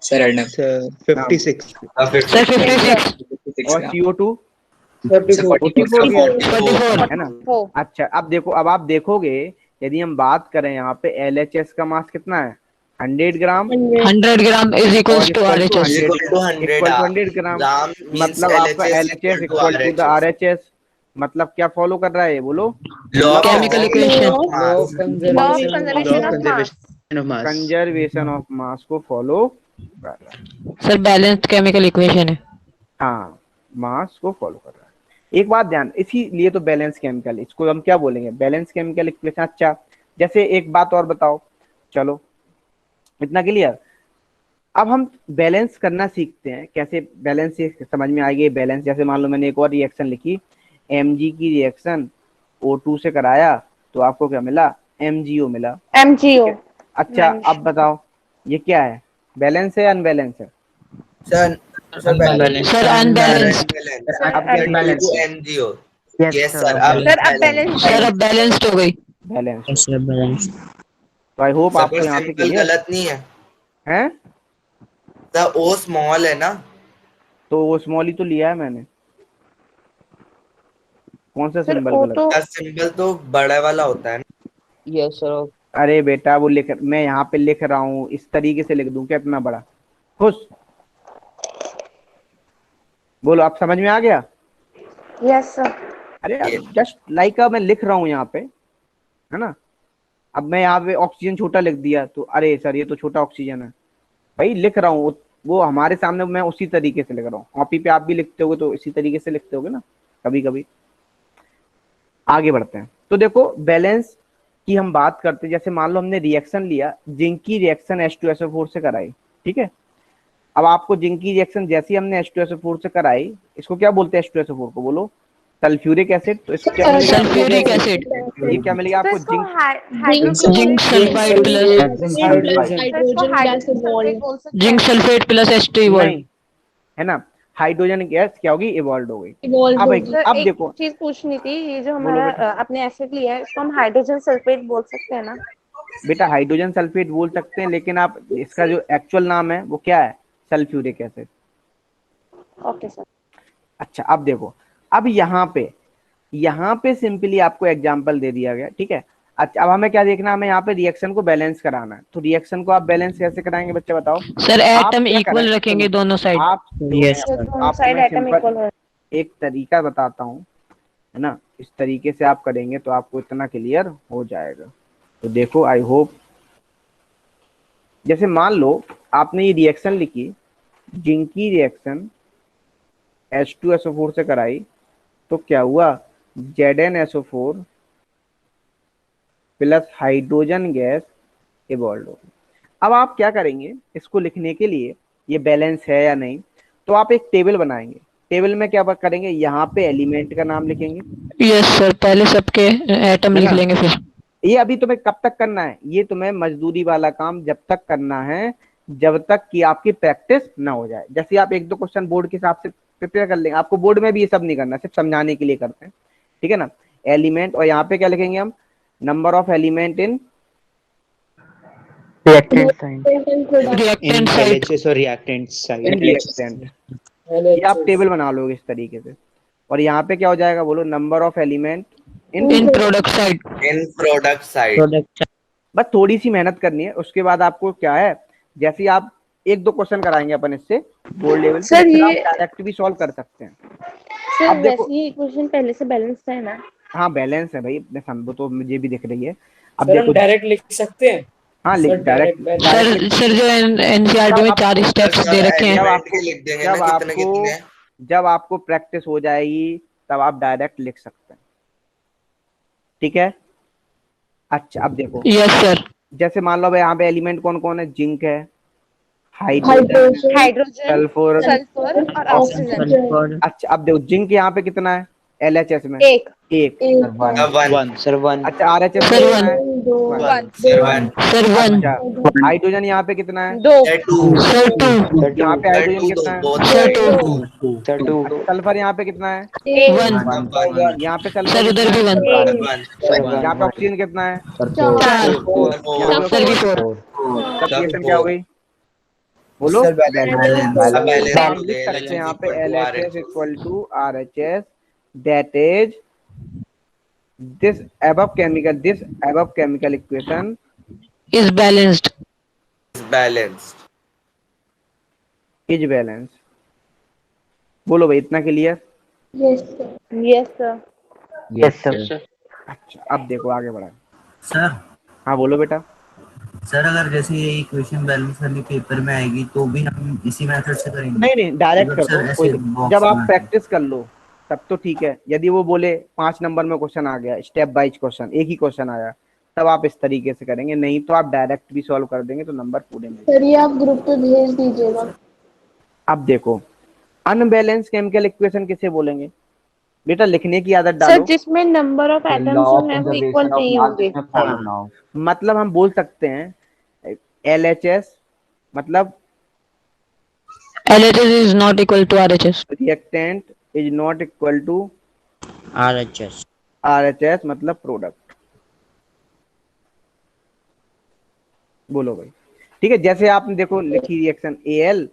Sir, 56. सर 56। और CO2 44 44 है ना। Four. अच्छा अब देखो, अब आप देखोगे यदि हम बात करें यहाँ पे LHS का मास कितना है 100 gram 100 gram is equals to RHS. equal to 100 equal to 100 gram. Gram means मतलब आपका LHS equal to the RHS, मतलब क्या फॉलो कर रहा है बोलो? Chemical equation. Conservation of mass को फॉलो कर रहा है। सर बैलेंस्ड केमिकल इक्वेशन है। हाँ, मास को फॉलो कर रहा है। एक बात ध्यान, इसीलिए तो बैलेंस केमिकल, इसको हम क्या बोलेंगे? Balance chemical equation. अच्छा, जैसे एक बात और बताओ, चलो इतना क्लियर। अब हम बैलेंस करना सीखते हैं, कैसे बैलेंस से समझ में आएगी बैलेंस। जैसे मान लो मैंने एक और रिएक्शन लिखी, Mg की रिएक्शन O2 से कराया तो आपको क्या मिला? MgO मिला। MgO। अच्छा, अब बताओ ये क्या है, बैलेंस है या अनबैलेंस है? Sir sir unbalanced. MgO। Yes sir, अब सर अब बैलेंस्ड हो गई। बैलेंस। तो आई होप आपको यहाँ पे सिंपल क्लियर गलत नहीं है है। सर, O स्मॉल है ना, तो वो स्मॉल ही तो लिया है मैंने, कौन सा सिंबल गलत? सिंबल तो बड़ा वाला होता है ना। Yes sir. अरे बेटा वो लिख, मैं यहाँ पे लिख रहा हूँ, इस तरीके से लिख दूं क्या इतना बड़ा? खुश बोलो, आप समझ में आ गया? Yes sir. अरे जस्ट लाइक मैं लिख रहा हूँ यहाँ पे, है ना। अब मैं यहाँ पे ऑक्सीजन छोटा लिख दिया तो अरे सर ये तो छोटा ऑक्सीजन है, भाई लिख रहा हूँ वो हमारे सामने, मैं उसी तरीके से लिख रहा हूँ। कॉपी पे आप भी लिखते होगे तो इसी तरीके से लिखते होगे ना कभी कभी। आगे बढ़ते हैं, तो देखो बैलेंस की हम बात करते हैं। जैसे मान लो हमने रिएक्शन लिया, जिंक की रिएक्शन H2SO4 से कराई, ठीक है। अब आपको जिंक की रिएक्शन जैसी हमने H2SO4 से कराई, इसको क्या बोलते हैं? H2SO4 को बोलो सल्फ्यूरिक एसिड। तो इसको क्या मिलेगा? Sulphuric acid. ये क्या मिलेगा आपको? Zinc sulphide plus zinc sulphate plus H2 evolve, है ना। हाइड्रोजन गैस क्या होगी? इवॉल्व हो गई। अब देखो चीज पूछनी थी, ये जो हमारा अपने एसिड लिया है इसको हम हाइड्रोजन सल्फेट बोल सकते हैं ना? बेटा हाइड्रोजन सल्फेट बोल सकते हैं, लेकिन आप इसका जो एक्चुअल नाम है वो क्या है? Sulphuric acid. Okay sir. अच्छा, अब देखो, अब यहाँ पे सिंपली आपको एग्जांपल दे दिया गया, ठीक है। अच्छा, अब हमें क्या देखना है? हमें यहाँ पे रिएक्शन को बैलेंस कराना है। तो रिएक्शन को आप बैलेंस कैसे कराएंगे बच्चे बताओ? सर एटम इक्वल रखेंगे दोनों साइड। एक तरीका बताता हूँ, है ना, इस तरीके से आप करेंगे तो आपको इतना क्लियर हो जाएगा। तो देखो, आई होप, जैसे मान लो आपने ये रिएक्शन लिखी, जिंक की रिएक्शन H2SO4 से कराई, तो क्या हुआ? ZnSO4 plus hydrogen gas evolve हो गई। अब आप क्या करेंगे इसको लिखने के लिए, ये बैलेंस है या नहीं, तो आप एक टेबल बनाएंगे। टेबल में क्या करेंगे? यहाँ पे एलिमेंट का नाम लिखेंगे। यस सर, पहले सबके एटम लिख लेंगे फिर। ये अभी तुम्हें कब तक करना है? ये तुम्हें मजदूरी वाला काम जब तक करना है जब तक कि आपकी प्रैक्टिस ना हो जाए। जैसे आप एक दो क्वेश्चन बोर्ड के हिसाब से प्रिपेयर कर लेंगे, आपको बोर्ड में भी ये सब नहीं करना, सिर्फ समझाने के लिए करते हैं, ठीक है ना। एलिमेंट, और यहाँ पे क्या लिखेंगे हम? Number of element in reactant side. ये आप टेबल बना लोगे इस तरीके से। और यहाँ पे क्या हो जाएगा बोलो? Number of element in product side. बस थोड़ी सी मेहनत करनी है, उसके बाद आपको क्या है, जैसे आप एक दो क्वेश्चन कराएंगे अपन इससे बोर्ड लेवल पे, ये डायरेक्ट भी सॉल्व कर सकते हैं। सर वैसे ये इक्वेशन पहले से बैलेंस है ना? हाँ बैलेंस है भाई, मैं समझो तो मुझे भी दिख रही है। अब सर देखो हम डायरेक्ट लिख सकते हैं। हाँ लिख डायरेक्ट। सर जो एनसीईआरटी में 4 स्टेप्स दे रखे हैं, जब आपको प्रैक्टिस हो जाएगी तब आप डायरेक्ट लिख सकते हैं, ठीक है। अच्छा, अब देखो, यस सर, जैसे मान लो भाई यहाँ पे एलिमेंट कौन कौन है? जिंक है, हाइड्रोजन, सल्फर और ऑक्सीजन। अच्छा, अब देखो जिंक यहाँ पे कितना है? LHS में एक। अच्छा, RHS सर वन। हाइड्रोजन यहाँ पे कितना है? 2। सर 2। यहाँ पे हाइड्रोजन कितना है? सर 2। सल्फर यहाँ पे कितना है? 1। यहाँ पे सर सल्फर उधर भी 1। यहाँ पे ऑक्सीजन कितना है? 4। सर भी 4। सब्स्टिट्यूशन क्या हो गई बोलो? बैलेंस लिख सकते हैं यहाँ पे LHS equal to RHS, that is this this above chemical equation is balanced. Balanced. is balanced। बोलो भाई, इतना clear? Yes sir. Yes sir. Yes sir. अच्छा, अब देखो आगे बढ़ा। सर हाँ बोलो बेटा। सर अगर जैसे ये इक्वेशन बैलेंस वाली पेपर में आएगी तो भी हम इसी मेथड से करेंगे? नहीं डायरेक्ट मतलब कर दो, सर कोई ऐसे जब बॉक्स आप में प्रैक्टिस कर लो तब तो ठीक है। यदि वो बोले 5 नंबर में क्वेश्चन आ गया, स्टेप वाइज क्वेश्चन, एक ही क्वेश्चन आया, तब आप इस तरीके से करेंगे, नहीं तो आप डायरेक्ट भी सॉल्व कर देंगे तो नंबर पूरे मिल सर ये आप ग्रुप पे भेज दीजिएगा। जाएंगे। अब देखो, अनबैलेंस केमिकल इक्वेशन किसे बोलेंगे? बेटा लिखने की आदत सर डालो। जिसमें नंबर ऑफ एटम्स जो है वो इक्वल नहीं होंगे। हाँ, मतलब हम बोल सकते हैं LHS, मतलब LHS is not equal to RHS. Reactant is not equal to RHS। RHS, मतलब प्रोडक्ट। बोलो भाई, ठीक है। जैसे आपने देखो लिखी reaction Al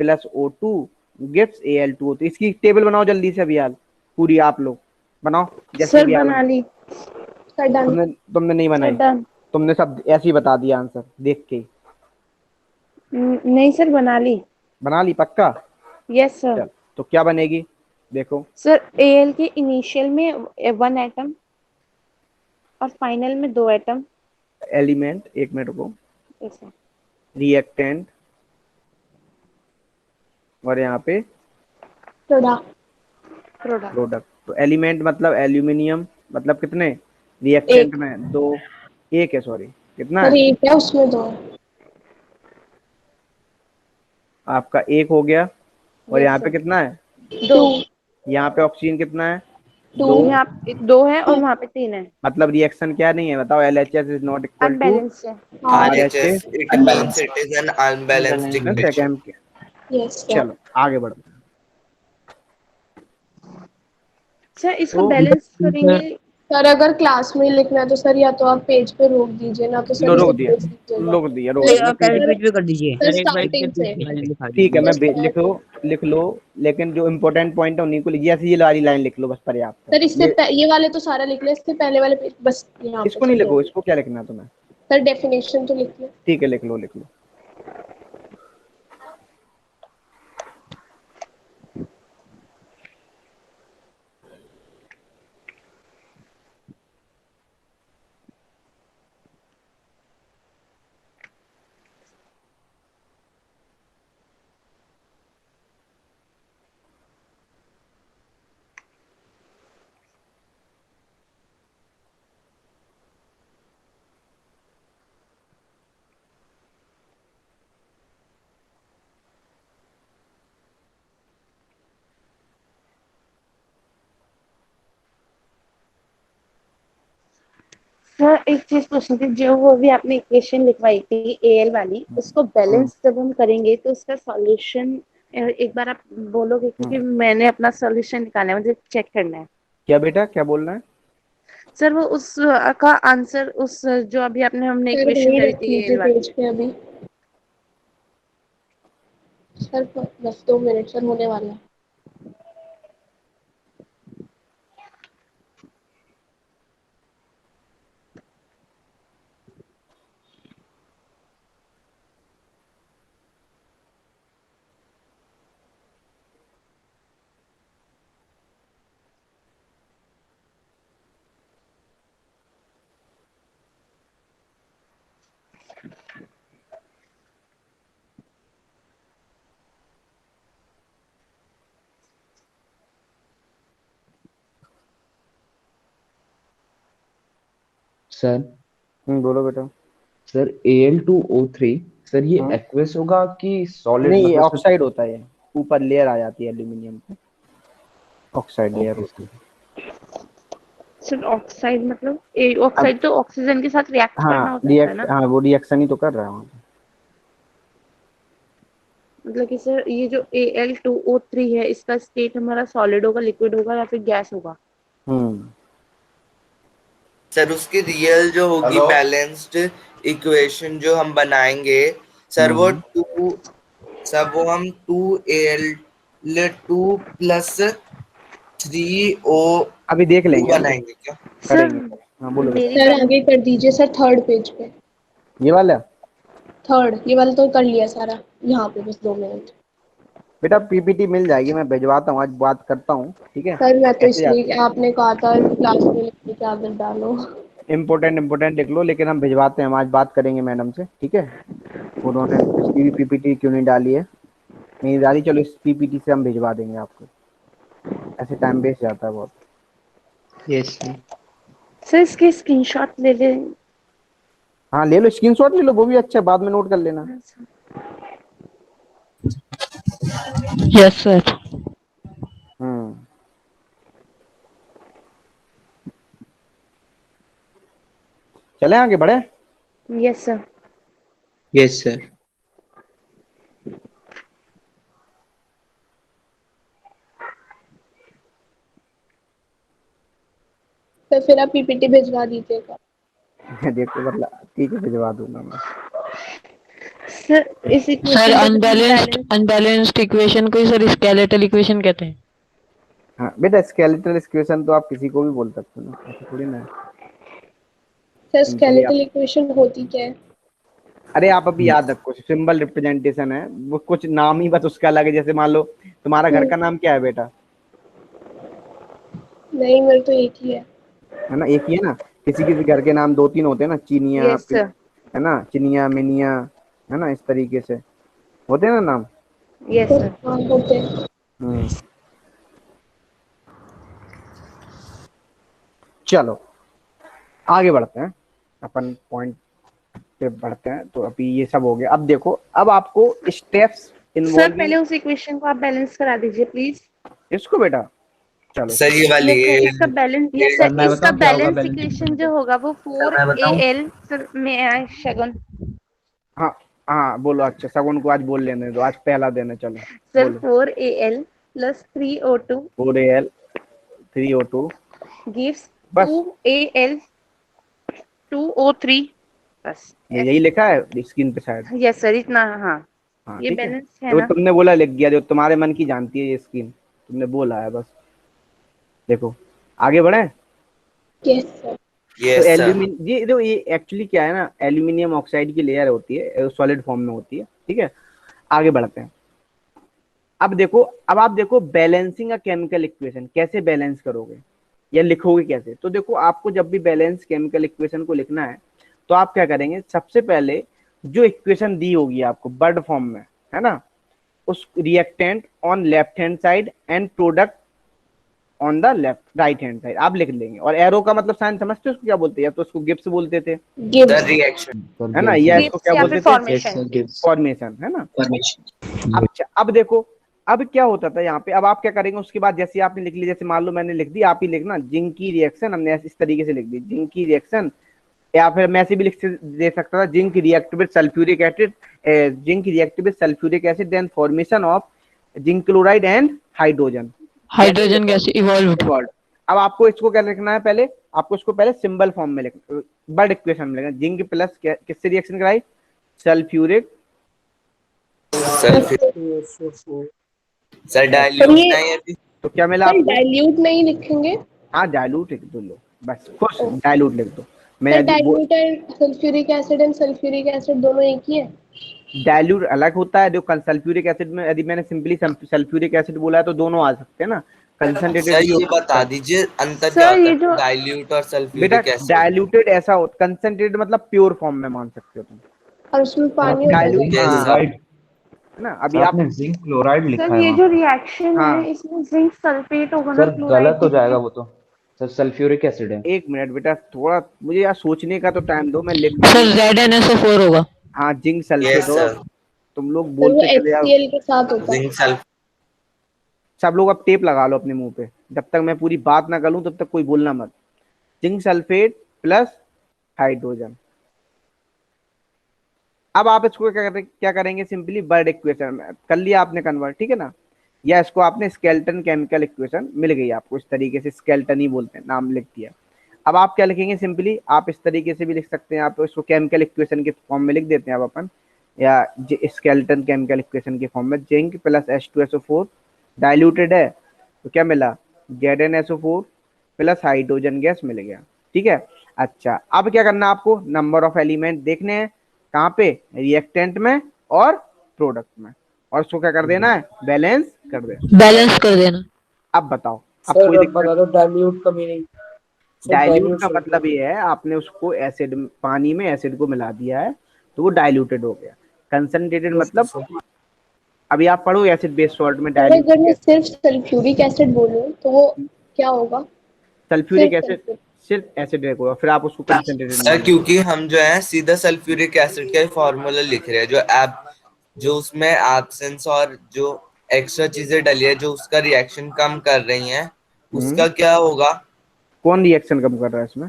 plus O2 gives Al2O, तो इसकी टेबल बनाओ जल्दी से अभी यार, पूरी आप लोग बनाओ जैसे सर भी बना ली। Sir done. तुमने नहीं सर बनाई, डन। तुमने सब ऐसे ही बता दिया आंसर देख के ही। नहीं सर बना ली। बना ली पक्का? Yes sir. चल, तो क्या बनेगी देखो। सर Al के इनिशियल में 1 एटम और फाइनल में 2 एटम। एलिमेंट, एक मिनट को, ऐसा। रिएक्टेंट, और यहाँ पे प्रोडक्ट। प्रोडक्ट। तो एलिमेंट मतलब एल्यूमिनियम, मतलब कितने? रिएक्टेंट में 2, 1 है, सॉरी कितना सर है एक है उसमें 2 है। आपका? 1 हो गया। और Yes, यहाँ पे sir। कितना है? 2। यहाँ पे ऑक्सीजन कितना है? 2। यहाँ पे 2 है और वहाँ पे 3 है। मतलब रिएक्शन क्या नहीं है बताओ? LHS is not equal to unbalanced है। RHS, RHS। it means it is an unbalanced equation। Second. Yes sir. चलो आगे बढ़ते हैं। सर इसको तो बैलेंस करेंगे। सर अगर क्लास में ही लिखना है तो सर या तो आप पेज पे रोक दीजिए, ना तो सर इसे रोक दिया, भेज दीजिएगा। रोक दिया, रोक आप दिया। रिपीट भी कर दीजिए। सर स्टार्टिंग से। ठीक है, मैं सर लिख लो, लिख लो, लेकिन जो इम्पोर्टेंट पॉइंट है उन्हीं को लिखिए। ऐसे ये वाली लाइन लिख लो बस, पर्याप्त है। इससे ये वाले तो सारा लिख ले, इससे पहले वाले पेज बस यहाँ पे इसको नहीं सर लिखो, इसको क्या लिखना है तुम्हें? सर डेफिनेशन तो लिख लो। ठीक है, लिख लो, लिख लो। सर एक चीज पूछनी थी, जो वो भी आपने इक्वेशन लिखवाई थी Al वाली, उसको बैलेंस जब हम करेंगे तो उसका सॉल्यूशन एक बार आप बोलोगे? क्योंकि मैंने अपना सॉल्यूशन निकाला है, मुझे चेक करना है। क्या बेटा, क्या बोलना है? सर वो उस का आंसर, उस जो अभी आपने हमने सर इक्वेशन वही करी रख थी लीजिए Al वाली। पेज पे अभी। सर बस 2 मिनट सर होने वाला है। सर बोलो बेटा। सर Al2O3, सर ये एक्वस होगा कि सॉलिड? नहीं, ये मतलब ऑक्साइड होता है, ऊपर लेयर आ जाती है एल्यूमिनियम की, ऑक्साइड लेयर होती है। सर ऑक्साइड मतलब ऑक्साइड तो ऑक्सीजन के साथ रिएक्ट करना होता है ना? हाँ, वो रिएक्शन ही तो कर रहा है वहाँ पे। मतलब कि सर ये जो Al2O3 है, इसका स्टेट हमारा सॉलिड होगा, लिक्विड होगा या फिर गैस होगा? सर उसकी रियल जो होगी बैलेंस्ड इक्वेशन जो हम बनाएंगे सर, वो हम 2Al2 प्लस 3O अभी देख लेंगे, बनाएंगे क्या? करेंगे। हाँ बोलो बेटा। सर आगे कर दीजिए सर, थर्ड पेज पे। ये वाला थर्ड, ये वाला तो कर लिया सारा, यहाँ पे बस 2 मिनट। बेटा पीपीटी मिल जाएगी, मैं भिजवाता हूँ, आज बात करता हूँ, ठीक है। सर मैं तो कैसे जाती इसलिए आपने कहा था क्लास में लिखने की आदत डालो। इम्पोर्टेंट लिख लो, लेकिन हम भिजवाते हैं, हम आज बात करेंगे मैडम से, ठीक है। उन्होंने इसकी भी पीपीटी क्यों नहीं डाली है, नहीं डाली, चलो इस पीपीटी से हम भिजवा देंगे आपको, ऐसे टाइम वेस्ट जाता है बहुत। यस सर इसके स्क्रीनशॉट ले ले। हाँ ले लो, स्क्रीनशॉट ले लो, वो भी अच्छा है, बाद में नोट कर लेना। Yes sir. चले आगे बढ़े। Yes sir. Yes sir. तो फिर आप पीपीटी भिजवा दीजिएगा। देखो मतलब ठीक है, भिजवा दूंगा मैं। सर इस सर इक्वेशन अनबैलेंस्ड इक्वेशन को ही सर स्केलेटल इक्वेशन कहते हैं। हाँ बेटा, स्केलेटल इक्वेशन तो आप किसी को भी बोल सकते हो ना, ऐसा थोड़ी ना है। सर Simply स्केलेटल इक्वेशन होती क्या है? अरे आप अभी याद रखो, सिंबल रिप्रेजेंटेशन है, वो कुछ नाम ही बस उसका अलग है। जैसे मान लो तुम्हारा घर का नाम क्या है बेटा? नहीं, मेरे तो एक ही है ना, एक ही है ना। किसी किसी घर के नाम 2-3 होते हैं ना, चीनिया, यस सर। है ना, चिनिया, मिनिया, है ना, इस तरीके से होते हैं ना नाम। Yes sir. होते हैं। चलो आगे बढ़ते हैं, अपन पॉइंट पे बढ़ते हैं। तो अभी ये सब हो गया, अब देखो, अब आपको स्टेप्स सर इन्वॉल्व। पहले उस इक्वेशन को आप बैलेंस करा दीजिए प्लीज। इसको बेटा, चलो सर ये वाली इसका बैलेंस, यस सर, सर, मैं इसका बताऊं क्या होगा बैलेंस बैलेंस इक्वेशन जो होगा वो 4AL। सर मैं शगुन। हाँ हाँ बोलो। अच्छा सगुन को आज बोल लेने दो, आज पहला देना, चलो सर बोलो। 4AL plus 3O2 4AL 3O2 gives बस 2AL 2O3 बस। यही लिखा है स्क्रीन पे शायद। यस सर, इतना। हाँ हाँ ये ठीक है, बैलेंस है तो ना। तुमने बोला लिख दिया, जो तुम्हारे मन की जानती है ये स्क्रीन, तुमने बोला है बस। देखो आगे बढ़े। Yes sir. तो यस सर। एल्यूमिनियम, ये जो ये एक्चुअली क्या है ना, एल्यूमिनियम ऑक्साइड की लेयर होती है, सॉलिड फॉर्म में होती है, ठीक है। आगे बढ़ते हैं। अब देखो, अब आप देखो बैलेंसिंग अ केमिकल इक्वेशन कैसे बैलेंस करोगे या लिखोगे कैसे। तो देखो, आपको जब भी बैलेंस केमिकल इक्वेशन को लिखना है तो आप क्या करेंगे, सबसे पहले जो इक्वेशन दी होगी आपको वर्ड फॉर्म में, है ना, उस reactant on left hand side and product on the left right hand side आप लिख लेंगे। और एरो का मतलब साइन समझते हो उसको क्या बोलते हैं? या तो उसको गिब्स बोलते थे, द रिएक्शन, है ना, या इसको क्या बोलते थे? फॉर्मेशन। फॉर्मेशन, है ना। अब देखो, अब क्या होता था यहाँ पे, अब आप क्या करेंगे उसके बाद, जैसे आपने लिख ली, जैसे मान लो मैंने लिख दी, आप ही लिखना जिंक की रिएक्शन, हमने इस तरीके से लिख दी जिंक की रिएक्शन। या फिर मैं ऐसे भी लिख दे सकता था zinc react with sulphuric acid, zinc react with sulphuric acid then formation of zinc chloride and hydrogen gas evolved. अब आपको इसको क्या लिखना है, पहले आपको इसको पहले सिंबल फॉर्म में लिखना, वर्ड इक्वेशन में लिखना। जिंक प्लस किससे रिएक्शन कराई? सल्फ्यूरिक। सर डाइल्यूट नहीं अभी। तो क्या मिला सर आपको? डाइल्यूट नहीं लिखेंगे? हाँ डाइल्यूट लिख दो, लो बस खुश, डाइल्यूट लिख दो। मैं सर यदि डाइल्यूट एंड सल्फ्यूरिक एसिड दोनों एक ही है? डाइल्यूट अलग होता है, जो सल्फ्यूरिक एसिड में यदि मैंने सिंपली सल्फ्यूरिक एसिड बोला है तो दोनों आ सकते हैं ना, कंसंट्रेटेड सर भी ये हो बता सकता है। दीजिए अंतर सर, क्या होता ये है जो डाइल्यूट और बेटा सल्फ्यूरिक एसिड? डाइल्यूटेड ऐसा हो, कंसंट्रेटेड मतलब प्योर फॉर्म में मान सकते हो तुम। और उसमें पानी होता है? डाइल्यूट क्लोराइड, है ना, अभी आप आपने जिंक क्लोराइड लिखा सर है ये वहाँ जो पे। रिएक्शन है हाँ इसमें जिंक सल्फेट होगा ना, सर क्लोराइड गलत हो जाएगा वो तो, सर सल्फ्यूरिक एसिड है। एक मिनट बेटा, थोड़ा मुझे यार सोचने का तो टाइम दो, मैं लिख तो सर लूं। ZnSO4 होगा। हाँ जिंक सल्फेट यस हो, सर। तुम लोग सर वो बोलते चले जाओ। HCl के साथ होता है। Zinc sulph. सब लोग अब टेप लगा लो अपने मुंह पे, जब तक मैं पूरी बात ना करूं तब तक कोई बोलना मत। Zinc sulphate plus hydrogen. अब आप इसको क्या करेंगे, सिंपली वर्ड इक्वेशन कर लिया आपने कन्वर्ट, ठीक है ना। या इसको आपने स्केलेटन केमिकल इक्वेशन मिल गई आपको, इस तरीके से स्केलेटन ही बोलते हैं, नाम लिख दिया। अब आप क्या लिखेंगे, सिंपली आप इस तरीके से भी लिख सकते हैं, आप इसको केमिकल इक्वेशन के फॉर्म में लिख देते हैं अब अपन, या स्केलेटन केमिकल इक्वेशन के फॉर्म में जिंक प्लस H2SO4 डाइल्यूटेड है तो क्या मिला, ZnSO4 प्लस हाइड्रोजन गैस मिल गया। ठीक है, अच्छा अब क्या करना है आपको, नंबर ऑफ एलिमेंट देखने हैं, कहाँ पे, रिएक्टेंट में और प्रोडक्ट में, और उसको क्या कर देना है, बैलेंस कर देना। बैलेंस कर देना। अब बताओ, अब सर कोई बता दिक्कत? दो डाइल्यूट का मीनिंग। डाइल्यूट का मतलब ये है, आपने उसको एसिड, पानी में एसिड को मिला दिया है तो वो डाइल्यूटेड हो गया। कंसंट्रेटेड मतलब, अभी आप पढ़ो एसिड बेस सॉल्ट में अगर डाइल्यूट। मैं सिर्फ सल्फ्यूरिक एसिड बोलूं तो वो क्या होगा? सल्फ्यूरिक एसिड सिर्फ एसिड होगा, फिर आप उसको कंसंट्रेटेड सर मान लो। क्योंकि हम जो है सीधा सल्फ्यूरिक एसिड का फॉर्मूला लिख रहे हैं, जो उसमें एब्सेंस और जो एक्स्ट्रा चीजें डली है जो उसका रिएक्शन कम कर रही हैं, उसका क्या होगा? कौन रिएक्शन कम कर रहा है इसमें?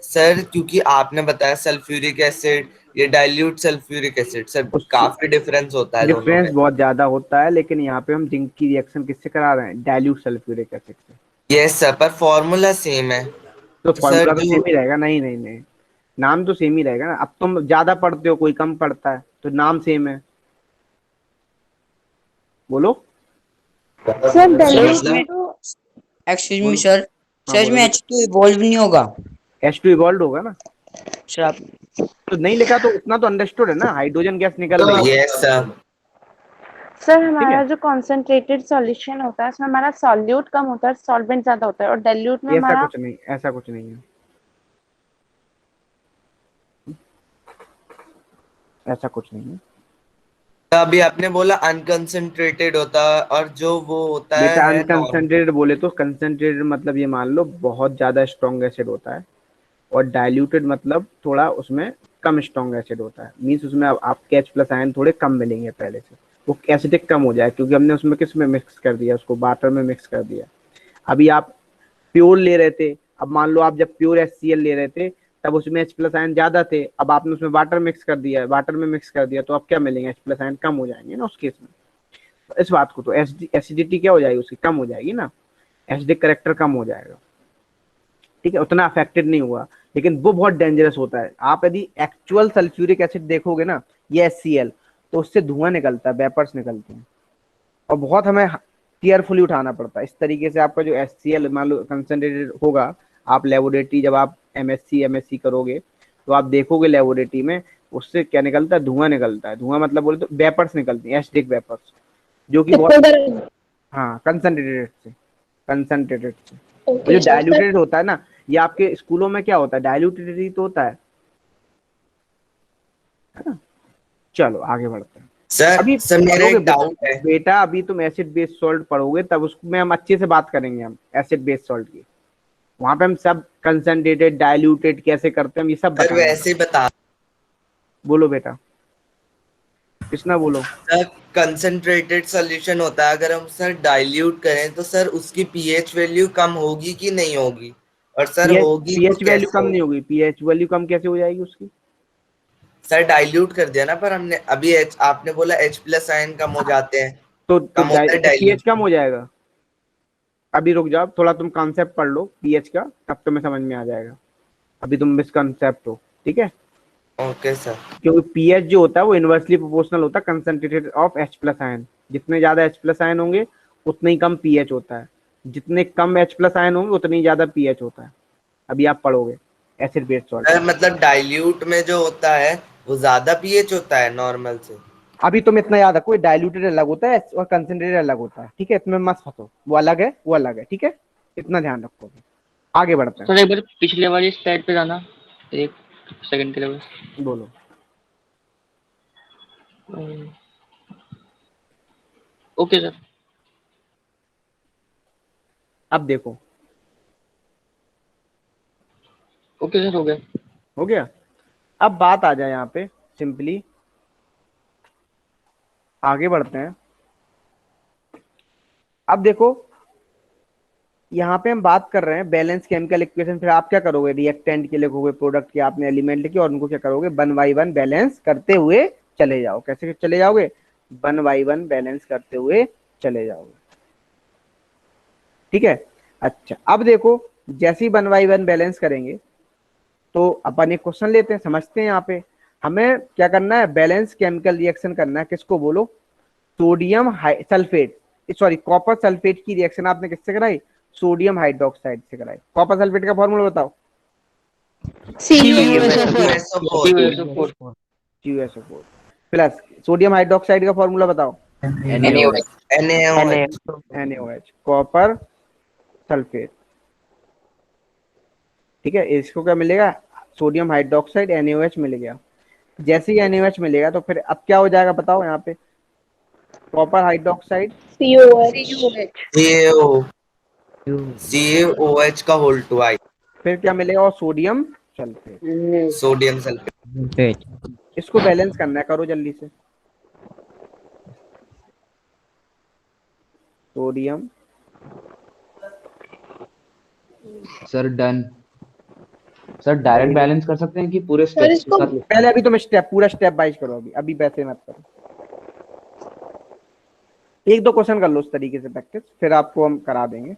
सर क्योंकि आपने बताया सल्फ्यूरिक एसिड, ये डाइल्यूट सल्फ्यूरिक एसिड, सर काफी डिफरेंस होता है दोनों डिफरेंस में। बहुत ज्यादा होता है, लेकिन यहाँ पे हम जिंक की रिएक्शन किससे करा रहे हैं, डाइल्यूट सल्फ्यूरिक एसिड से। यस सर, पर फॉर्मूला सेम है। तो तो सर फॉर्मूला तो जो सेम ही रहेगा। नहीं नहीं नहीं, नाम तो सेम ही रहेगा ना। अब तुम ज्यादा पढ़ते हो, कोई कम पढ़ता है, तो नाम सेम है। बोलो। सर डाइल्यूट में तो एक्सक्यूज मी सर, हाँ सर बोलो। इसमें H2 इवॉल्व नहीं होगा H2 इवॉल्व होगा ना, सर? आप तो नहीं लिखा तो उतना तो अंडरस्टूड है ना, हाइड्रोजन गैस निकल रही है। Yes sir. सर ठीक है, हमारा जो कॉन्सेंट्रेटेड सॉल्यूशन होता है उसमें हमारा सॉल्यूट कम होता है, सॉल्वेंट ज्यादा होता है, और डाइल्यूट में ऐसा हमारा कुछ नहीं, ऐसा कुछ नहीं है, ऐसा कुछ नहीं है अभी आपने बोला अनकंसंट्रेटेड होता है, और जो वो होता बेटा। है नॉर्मल। अनकंसंट्रेटेड बोले तो कंसंट्रेटेड मतलब ये मान लो बहुत ज्यादा स्ट्रॉन्ग एसिड होता है, और डाइल्यूटेड मतलब थोड़ा उसमें कम स्ट्रॉन्ग एसिड होता है। मीन्स उसमें आपके H प्लस आयन थोड़े कम मिलेंगे पहले से, वो एसिडिक कम हो जाए, क्योंकि हमने उसमें किस में मिक्स कर दिया, उसको वाटर में मिक्स कर दिया। अभी आप प्योर ले रहे थे, अब मान लो आप जब प्योर HCl ले रहे थे तब उसमें H प्लस आयन ज्यादा थे, अब आपने उसमें वाटर मिक्स कर दिया, वाटर में मिक्स कर दिया, तो अब क्या मिलेंगे, H प्लस आयन कम हो जाएंगे ना उस केस में। इस बात को तो एसिडिटी क्या हो जाएगी उसकी, कम हो जाएगी ना, एसिडिक करेक्टर कम हो जाएगा। ठीक है, उतना अफेक्टेड नहीं हुआ, लेकिन वो बहुत डेंजरस होता है। आप यदि एक्चुअल सल्फ्यूरिक एसिड देखोगे ना, ये HCl, तो उससे धुआं निकलता है, वेपर्स निकलते हैं, और बहुत हमें केयरफुली उठाना पड़ता है। इस तरीके से आपका जो HCl मान लो कंसंट्रेटेड होगा, आप लेबोरेटरी जब आप MSc करोगे तो आप देखोगे लेबोरेटरी में उससे क्या निकलता है, धुआं निकलता है। धुआं मतलब बोले तो वेपर्स निकलती हैं, एसिडिक वेपर्स, जो कि बहुत, हाँ कंसंट्रेटेड से। और जो डाइल्यूटेड होता है ना, ये आपके स्कूलों में क्या होता है, डाइल्यूटेड ही तो होता है ना। चलो आगे बढ़ते हैं। अभी सर मेरा पढ़ोगे एक डाउट है। बेटा, अभी तुम एसिड बेस्ड सॉल्ट पढ़ोगे तब उसमें हम अच्छे से बात करेंगे, हम एसिड बेस्ड सॉल्ट की। वहां पे हम सब कंसंट्रेटेड डाइल्यूटेड कैसे करते हैं हम ये सब सर बताएंगे। वैसे ही बता। बोलो बेटा, कृष्णा बोलो। सर कंसंट्रेटेड सॉल्यूशन होता है, अगर हम सर डाइल्यूट करें तो सर उसकी पीएच वैल्यू कम होगी कि नहीं होगी, और सर होगी तो पीएच वैल्यू कैसे कम नहीं होगी? होगी, पीएच वैल्यू कम कैसे हो जाएगी उसकी? सर डाइल्यूट कर दिया ना, पर हमने अभी आपने बोला H प्लस आयन कम हो जाते हैं, तो कम होता है पीएच डाइल्यूट। कम हो जाएगा। अभी रुक जाओ थोड़ा, तुम कॉन्सेप्ट पढ़ लो पीएच का, तब तुम्हें समझ में आ जाएगा। अभी तुम मिसकॉन्सेप्ट हो, ठीक है। Okay sir. क्योंकि पीएच जो होता है वो इनवर्सली प्रोपोर्शनल होता है concentrated of H plus ion. जितने ज्यादा H प्लस आयन होंगे उतने ही कम पीएच होता है, जितने कम H प्लस आयन होंगे उतनी ज्यादा पीएच होता है। अभी आप पढ़ोगे एसिड बेस्ड सॉल्ट। मतलब डाइल्यूट में जो होता है वो ज्यादा पीएच होता है नॉर्मल से। अभी तुम इतना याद रखो, डाइल्यूटेड अलग होता है और कंसंट्रेटेड अलग होता है, ठीक है, इसमें मत फंसो, वो अलग है वो अलग है, ठीक है, इतना ध्यान रखो। आगे बढ़ते हैं। सर एक बार पिछले वाली स्लाइड पे जाना, एक सेकंड के लिए बस। बोलो। Okay sir. अब देखो, ओके सर, हो गया। हो गया। अब बात आ जाए यहाँ पे सिंपली, आगे बढ़ते हैं। अब देखो यहाँ पे हम बात कर रहे हैं बैलेंस केमिकल इक्वेशन। फिर आप क्या करोगे, रिएक्टेंट के लिखोगे, प्रोडक्ट के आपने एलिमेंट लिखे, और उनको क्या करोगे, 1 by 1 बैलेंस करते हुए चले जाओ। कैसे चले जाओगे, 1 by 1 बैलेंस करते हुए चले जाओगे, ठीक है। अच्छा अब देखो, जैसे ही 1 by 1 बैलेंस करेंगे तो अपन एक क्वेश्चन लेते हैं, समझते हैं। यहाँ पे हमें क्या करना है, बैलेंस केमिकल रिएक्शन करना है। किसको बोलो, sodium sulphate sorry copper sulphate की रिएक्शन आपने किससे कराई? सोडियम हाइड्रोक्साइड से कराई। कॉपर सल्फेट का फॉर्मूला बताओ। CuSO4 प्लस सोडियम हाइड्रोक्साइड का फॉर्मूला बताओ। NaOH copper sulphate. ठीक है, इसको क्या मिलेगा? सोडियम हाइड्रोक्साइड NaOH मिल गया। जैसे ही NaOH मिलेगा तो फिर अब क्या हो जाएगा बताओ यहाँ पे? कॉपर हाइड्रोक्साइड CaOH का होल टू आई, फिर क्या मिलेगा? और सोडियम सल्फेट। इसको बैलेंस करना है, करो जल्दी से। Sodium sir done. Sir direct balance कर सकते हैं कि पूरे सर स्टेप इसको पहले अभी तुम पूरा स्टेप वाइज करो। अभी वैसे मत करो। एक दो क्वेश्चन कर लो उस तरीके से प्रैक्टिस, फिर आपको हम करा देंगे।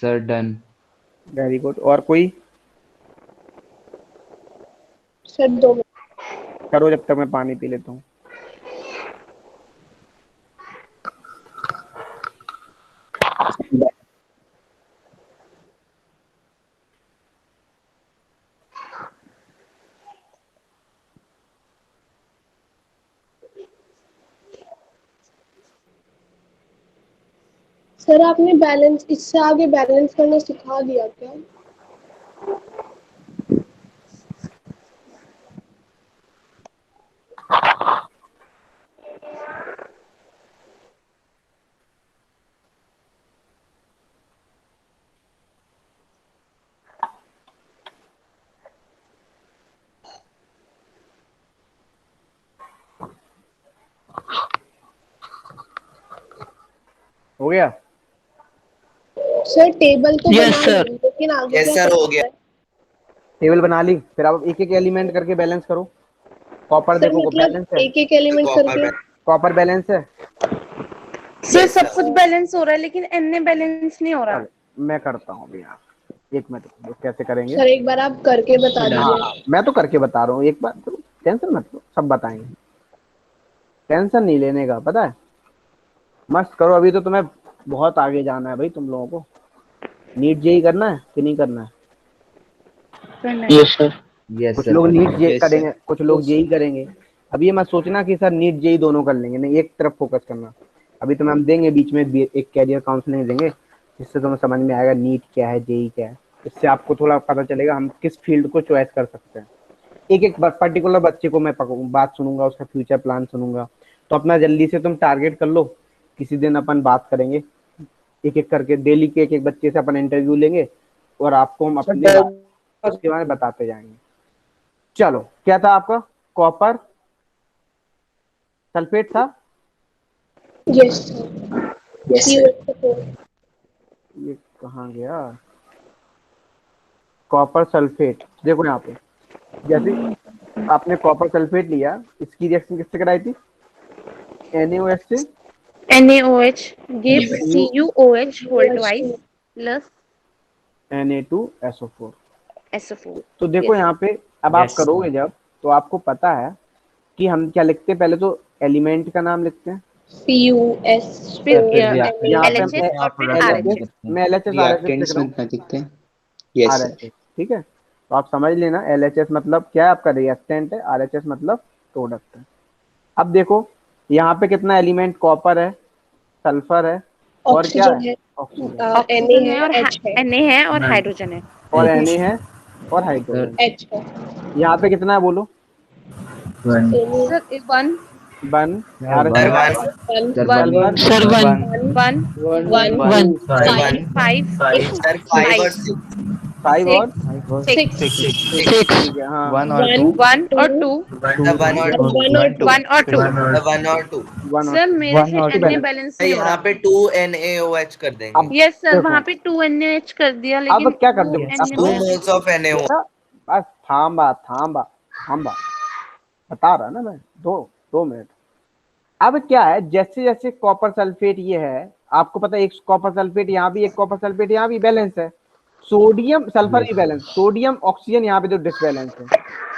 Sir done. Very good. और कोई? सर 2 करो जब तक मैं पानी पी लेता हूँ। सर आपने बैलेंस इससे आगे बैलेंस करना सिखा दिया क्या? हो गया? सर टेबल तो Yes, बना sir. ली, लेकिन आगे Yes, क्या sir, करना हो गया। है? टेबल बना ली, फिर आप एक एक एलिमेंट करके बैलेंस करो। कॉपर सर देखो मतलब बैलेंस है। एक एलिमेंट करके। कॉपर बैलेंस है। सर सब कुछ बैलेंस हो रहा है लेकिन Na बैलेंस नहीं हो रहा। मैं करता हूँ अभी यहाँ, एक मिनट कैसे करेंगे। सर एक बार आप करके बता हाँ, दीजिए। मैं तो करके बता रहा हूँ। एक बार तो टेंशन मत लो, सब बताएंगे। टेंशन नहीं लेने का, पता है। मस्त करो। अभी तो तुम्हें बहुत आगे जाना है भाई। तुम लोगों को नीट जेई करना है कि नहीं करना है? Yes, sir. यस कुछ सर। लोग नीट जेई करेंगे, कुछ लोग जेई करेंगे। अब ये मत सोचना कि सर नीट जेई दोनों कर लेंगे, नहीं, एक तरफ फोकस करना। अभी तुम्हें हम देंगे बीच में एक कैरियर काउंसलिंग देंगे, जिससे तुम्हें समझ में आएगा नीट क्या है, जेई क्या है। इससे आपको थोड़ा पता चलेगा हम किस फील्ड को चॉइस कर सकते हैं। एक एक पर्टिकुलर बच्चे को मैं बात सुनूंगा, उसका फ्यूचर प्लान सुनूंगा। तो अपना जल्दी से तुम टारगेट कर लो। किसी दिन अपन बात करेंगे, एक एक करके डेली के एक एक बच्चे से अपन इंटरव्यू लेंगे और आपको हम अपने उसके बारे में बताते जाएंगे। चलो, क्या था आपका? कॉपर सल्फेट था। Yes sir. ये कहाँ गया? Copper sulphate. देखो यहाँ पे, जैसे आपने कॉपर सल्फेट लिया, इसकी रिएक्शन किससे कराई थी? NaOH से। NaOH gives CuOH whole twice plus Na2SO4। SO4। तो देखो यहाँ पे, अब आप करोगे जब, तो आपको पता है कि हम क्या लिखते हैं। पहले तो एलिमेंट का नाम लिखते हैं, CuS फिर यहाँ पे LHS और फिर RHS। मैं LHS RHS लिख रहा हूँ। RHS, ठीक है। तो आप समझ लेना, LHS मतलब क्या है? आपका रिएक्टेंट है। RHS मतलब प्रोडक्ट है। अब देखो यहाँ पे कितना एलिमेंट? कॉपर है, सल्फर है, और क्या है? ऑक्सीजन ऑक्सीजन है और Na है और हाइड्रोजन है। और Na है और हाइड्रोजन। H है। यहाँ पे कितना है बोलो? Sir 1 one. Sir, 1. 1 1. 5 सर 5 और 6। 5 और 6 6. ठीक है, हाँ। 1 और 2 1 और 2 1 और 2 1 और 2। सर मेरे से Na बैलेंस नहीं हो यहाँ रहा। पे 2 NaOH कर देंगे। यस सर, वहाँ पे 2 NaOH कर दिया, लेकिन अब क्या कर दो? 2 moles of NaOH। बस थांबा बता रहा ना मैं। 2 मिनट। अब क्या है, जैसे जैसे कॉपर सल्फेट ये है, आपको पता है एक कॉपर सल्फेट यहाँ भी, एक कॉपर सल्फेट यहाँ भी बैलेंस है। सोडियम सल्फर भी बैलेंस, सोडियम ऑक्सीजन यहाँ पे जो डिसबैलेंस है।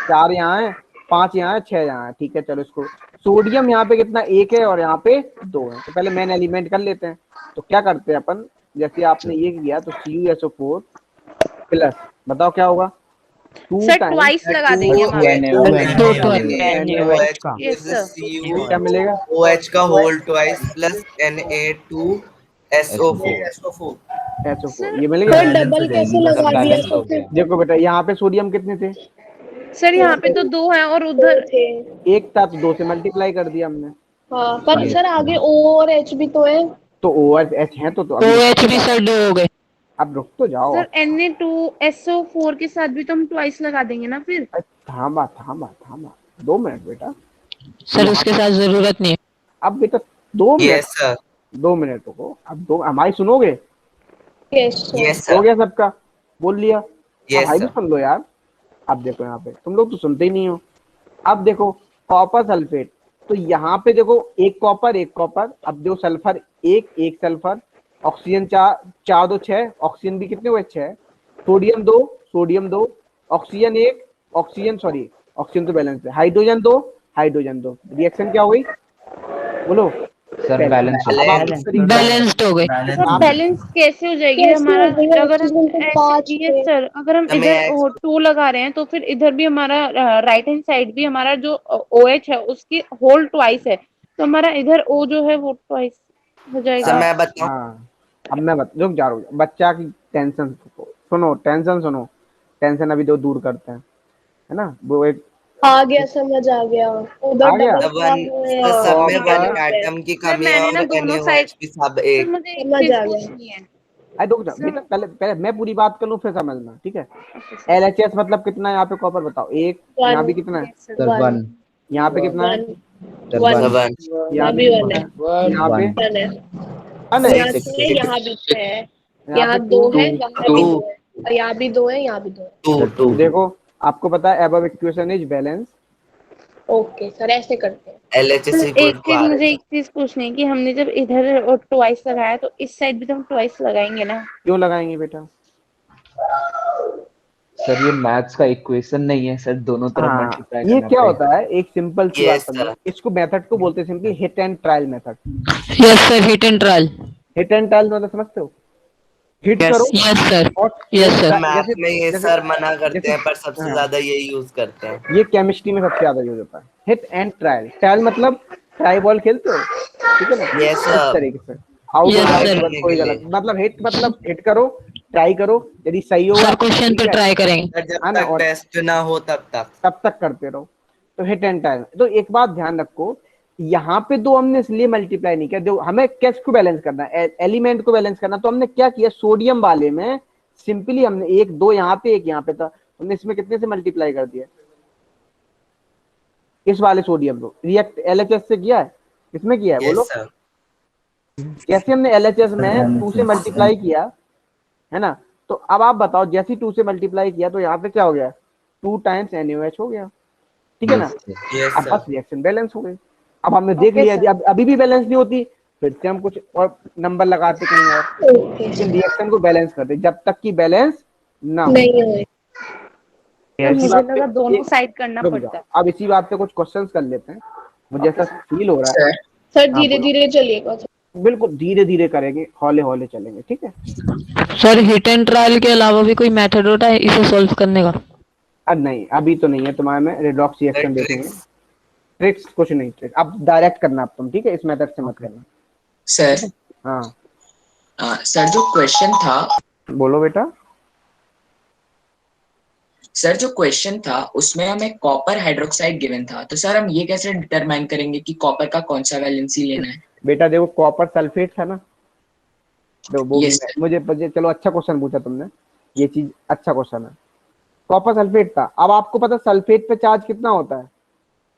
4 यहाँ है, 5 यहाँ है, 6 यहाँ है। ठीक है, चलो इसको सोडियम यहाँ पे कितना, 1 है और यहाँ पे 2 है। तो पहले मेन एलिमेंट कर लेते हैं। तो क्या करते हैं अपन, जैसे आपने ये किया तो CuSO4 प्लस, बताओ क्या होगा, 2 सर टाइम्स ट्वाइस लगा देंगे हम NaOH का यस सर क्या मिलेगा, OH का whole twice plus Na2SO4 SO4 ये मिलेगा। सर डबल कैसे लगा दिया बैलेंस तो हो फिर? गया। देखो बेटा यहाँ पे सोडियम कितने थे, सर यहाँ पे तो 2 है और दो उधर थे। एक था तो 2 से मल्टीप्लाई कर दिया हमने। हाँ पर ये सर आगे O और H भी तो है। तो OH है तो अभी रुक OH तो भी जाओ, सर 2 हो गए। अब रुक तो जाओ। सर Na2SO4 के साथ भी तो हम ट्वाइस लगा देंगे ना फिर। थामा थामा थामा 2 मिनट बेटा, सर यहाँ उसके साथ जरूरत नहीं है। अब बेटा 2 मिनट, यस सर 2 मिनट रुको। अब 2 हमारी सुनोगे, यस सर। यस हो सर गया सबका, बोल लिया। अब यस भाई भी सर सुन लो यार। अब देखो यहाँ पे तुम लोग तो सुनते ही नहीं हो। अब देखो कॉपर सल्फेट, तो यहाँ पे देखो एक कॉपर एक कॉपर, अब देखो सल्फर एक सल्फर, ऑक्सीजन 4 4 2 6, ऑक्सीजन भी कितने हुए 6, sodium 2, oxygen 1, oxygen sorry oxygen तो बैलेंस है, हाइड्रोजन 2 रिएक्शन क्या हुई बोलो, सर बैलेंस हो अब गया। आप इस तरीके से बैलेंस्ड हो गए। सर आप बैलेंस कैसे हो जाएगी कैसे हमारा, हो गई? अगर हम ऑक्सीजन तो 5 ये थे। सर अगर हम हमें इधर 2 लगा रहे हैं तो फिर इधर भी हमारा राइट हैंड साइड भी हमारा जो OH है उसकी होल ट्वाइस है, तो हमारा इधर O जो है वो ट्वाइस हो सर जाएगा। मैं बताऊं हाँ अब मैं रुक जा रहा हूँ, बच्चा की टेंशन सुनो, टेंशन सुनो, टेंशन अभी तो दूर करते हैं, है ना, वो एक आ गया समझ आ गया। उधर आ गया। डबल वन है। सब में वन कॉपर एटम की सर कमी है मैंने और ना दोनों साइड, NaOH भी सब सर एक। मुझे एक समझ चीज आ गया। पूछनी है अरे रुक जा सर। बेटा, पहले पहले मैं पूरी बात कर लूँ फिर समझना, ठीक है। Okay sir. LHS मतलब कितना है यहाँ पे कॉपर, बताओ, एक, यहाँ 1 भी कितना है, यस सर। सर वन 1 यहाँ पे कितना है, 1 सर 1 1 वन यहाँ यहाँ पे भी 1 कितना है। है, यहाँ पे 1 है। है, यहाँ 6 से यहाँ भी 6 है। यहाँ यहाँ पे 2 2, है वहाँ भी 2 2 है और यहाँ भी 2 है यहाँ भी 2 है। 2 सर 2 देखो आपको पता है above equation is balance. Okay sir ऐसे करते हैं। LHS सर इक्वल एक टू चीज मुझे RH। एक चीज पूछनी है कि हमने जब इधर ट्वाइस लगाया तो इस साइड भी तो हम ट्वाइस लगाएंगे ना। क्यों लगाएंगे बेटा, सर ये मैथ्स का इक्वेशन नहीं है सर, दोनों तरफ हाँ मल्टीप्लाई ये करना क्या पड़ेगा। होता है, एक सिंपल सी बात यस समझो, सर इसको मेथड को बोलते हैं simply hit and trial method. Yes sir, hit and trial. Hit and trial मतलब समझते हो, हिट यस करो यस सर। और यस सर। मैथ जैसे में ये जैसे सर मना करते जैसे हैं पर सबसे हाँ ज्यादा यही यूज करते हैं। ये केमिस्ट्री में सबसे ज्यादा यूज होता है, हिट एंड ट्रायल। ट्रायल मतलब ट्राई बॉल खेलते हो, ठीक है ना, यस इस सर तरीके से आउट हो यस जाए सर। तो बस करने के कोई गलत, लिए मतलब हिट करो, ट्राई करो, यदि सही होगा सर क्वेश्चन ठीक पे है ट्राई करेंगे। सर जब है ना, तक और टेस्ट ना हो तब तक। तब तक करते रहो। तो हिट एंड ट्रायल। तो एक बात ध्यान रखो, यहाँ पे दो हमने इसलिए मल्टीप्लाई नहीं किया, जो हमें किसको बैलेंस करना है, एलिमेंट को बैलेंस करना, तो हमने क्या किया, सोडियम वाले में सिंपली हमने एक दो यहाँ पे एक यहाँ पे था, हमने इसमें कितने से मल्टीप्लाई कर दिया, इस वाले सोडियम को रिएक्ट LHS से किया है, किसमें किया है यस बोलो, सर जैसे हमने LHS में 2 से मल्टीप्लाई किया है ना, तो अब आप बताओ जैसे 2 से मल्टीप्लाई किया तो यहाँ पे क्या हो गया, 2 टाइम्स NaOH हो गया, ठीक है ना। Yes sir. यस अब बस सर रिएक्शन बैलेंस हो गई। अब हमने देख ओके लिया सर। अब अभी भी बैलेंस नहीं होती, फिर से हम कुछ और नंबर लगाते कहीं और, ओके लेकिन रिएक्शन को बैलेंस करते जब तक कि बैलेंस ना हो। नहीं हुए। सर इसी मुझे बात पे लगा दोनों एक साइड करना रुक पड़ता जाओ, है। अब इसी बात पे कुछ क्वेश्चंस कर लेते हैं, मुझे ओके ऐसा सर। फील हो रहा है। सर सर हाँ धीरे बोलो, धीरे चलिएगा। बिल्कुल धीरे धीरे करेंगे, हौले हौले चलेंगे, ठीक है। सर हिट एंड ट्रायल के अलावा भी कोई मेथड होता है इसे सॉल्व करने का? अब नहीं, अभी तो नहीं है तुम्हारे में, रिडॉक्स रिएक्शन देखेंगे, ट्रिक्स ट्रिक्स कुछ नहीं, ट्रिक अब डायरेक्ट करना अब तुम, ठीक है, इस मेथड से मत करना, ठीक सर है। हाँ सर जो क्वेश्चन था बोलो बेटा। सर जो क्वेश्चन था उसमें हमें कॉपर हाइड्रोक्साइड गिवन था, तो सर हम ये कैसे डिटरमाइन करेंगे कि कॉपर का कौन सा वैलेंसी लेना है? बेटा देखो कॉपर सल्फेट था ना, देखो वो भी यस सर। मुझे चलो अच्छा क्वेश्चन पूछा तुमने, ये चीज अच्छा क्वेश्चन है, कॉपर सल्फेट था। अब आपको पता सल्फेट पे चार्ज कितना होता है,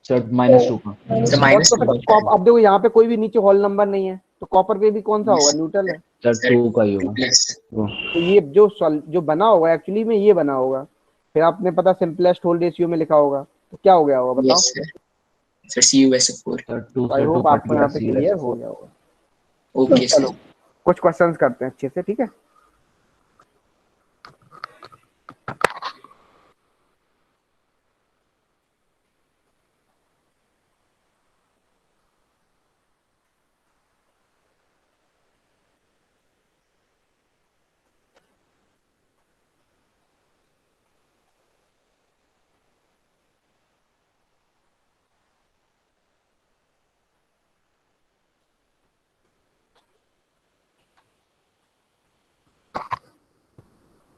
सर -2 का। सर और तो -2 होता है। अब देखो यहाँ पे कोई भी नीचे होल नंबर नहीं है, तो कॉपर पे भी कौन सा होगा, Yes, न्यूट्रल है। सर सर 2 का ही 2 होगा। प्लस। वो तो ये जो बना होगा एक्चुअली में ये बना होगा, फिर आपने पता सिंपलेस्ट होल रेशियो में लिखा होगा, तो क्या हो गया होगा बताओ। Yes sir. Sir CuSO4। Sir 2 आई सर 2 होप आपको यहाँ पर्टिकुलर पे सी क्लियर वैसे हो गया होगा। ओके चलो सर। कुछ क्वेश्चंस करते हैं अच्छे से, ठीक है।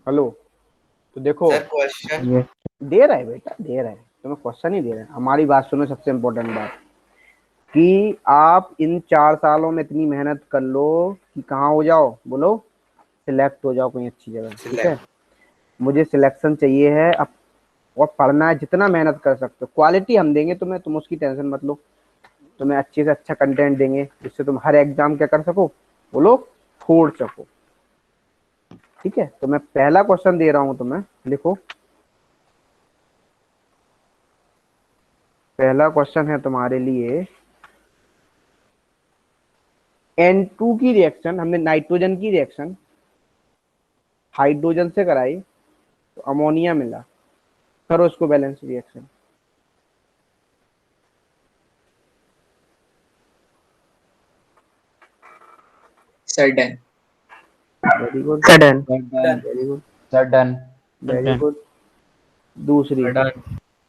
हेलो, तो देखो सर क्वेश्चन दे रहा है बेटा, दे रहा है, तुम्हें क्वेश्चन ही दे रहा है। हमारी बात सुनो, सबसे इम्पोर्टेंट बात कि आप इन 4 सालों में इतनी मेहनत कर लो कि कहाँ हो जाओ, बोलो, सिलेक्ट हो जाओ कोई अच्छी जगह, ठीक है। मुझे सिलेक्शन चाहिए है अब, और पढ़ना है, जितना मेहनत कर सकते हो। क्वालिटी हम देंगे तुम्हें, तुम उसकी टेंशन मत लो। तुम्हें अच्छे से अच्छा कंटेंट देंगे जिससे तुम हर एग्जाम क्या कर सको, बोलो, छोड़ सको, ठीक है। तो मैं पहला क्वेश्चन दे रहा हूं तुम्हें, लिखो। पहला क्वेश्चन है तुम्हारे लिए, N2 की रिएक्शन, हमने नाइट्रोजन की रिएक्शन हाइड्रोजन से कराई तो अमोनिया मिला, करो उसको balance reaction. Sir done. Very good, done. Very good, sir done. Very good. दूसरी,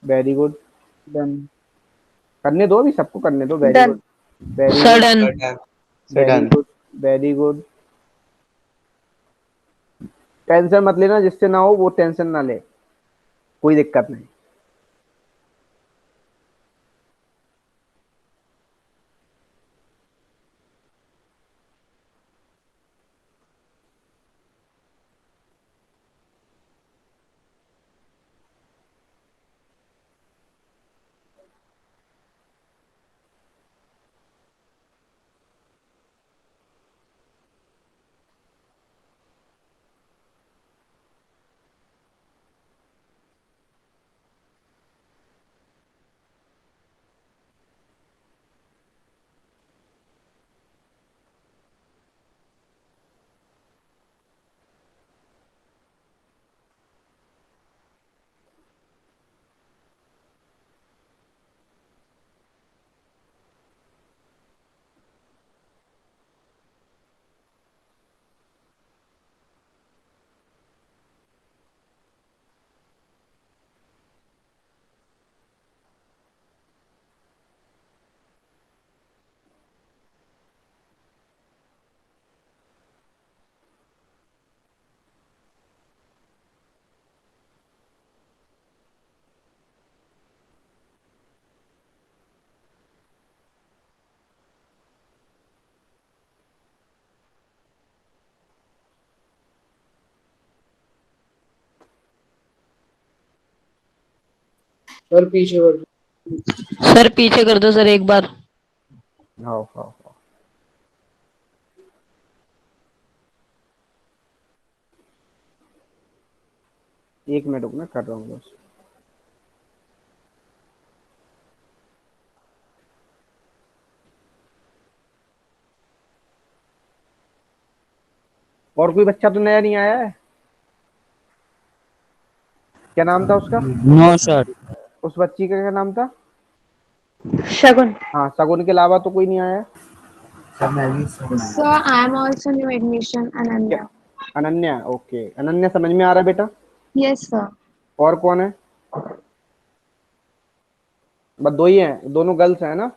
वेरी गुड, डन। करने दो, अभी सबको करने दो। Very done. Good, very good, sudden. Very good, very good. Tension मत लेना, जिससे ना हो वो टेंशन ना ले, कोई दिक्कत नहीं। सर पीछे कर दो। सर पीछे कर दो सर एक बार। आओ आओ आओ। एक मिनट रुकना, कर रहा हूँ बस। और कोई बच्चा तो नया नहीं आया है? क्या नाम था उसका? No sir. उस बच्ची का क्या नाम था? शगुन। हाँ, सगुन के अलावा तो कोई नहीं आया है? Sir I am also new admission क्या? अनन्या। अनन्या, ओके। अनन्या समझ में आ रहा है बेटा? Yes sir. और कौन है? बस दो ही हैं, दोनों गर्ल्स हैं ना?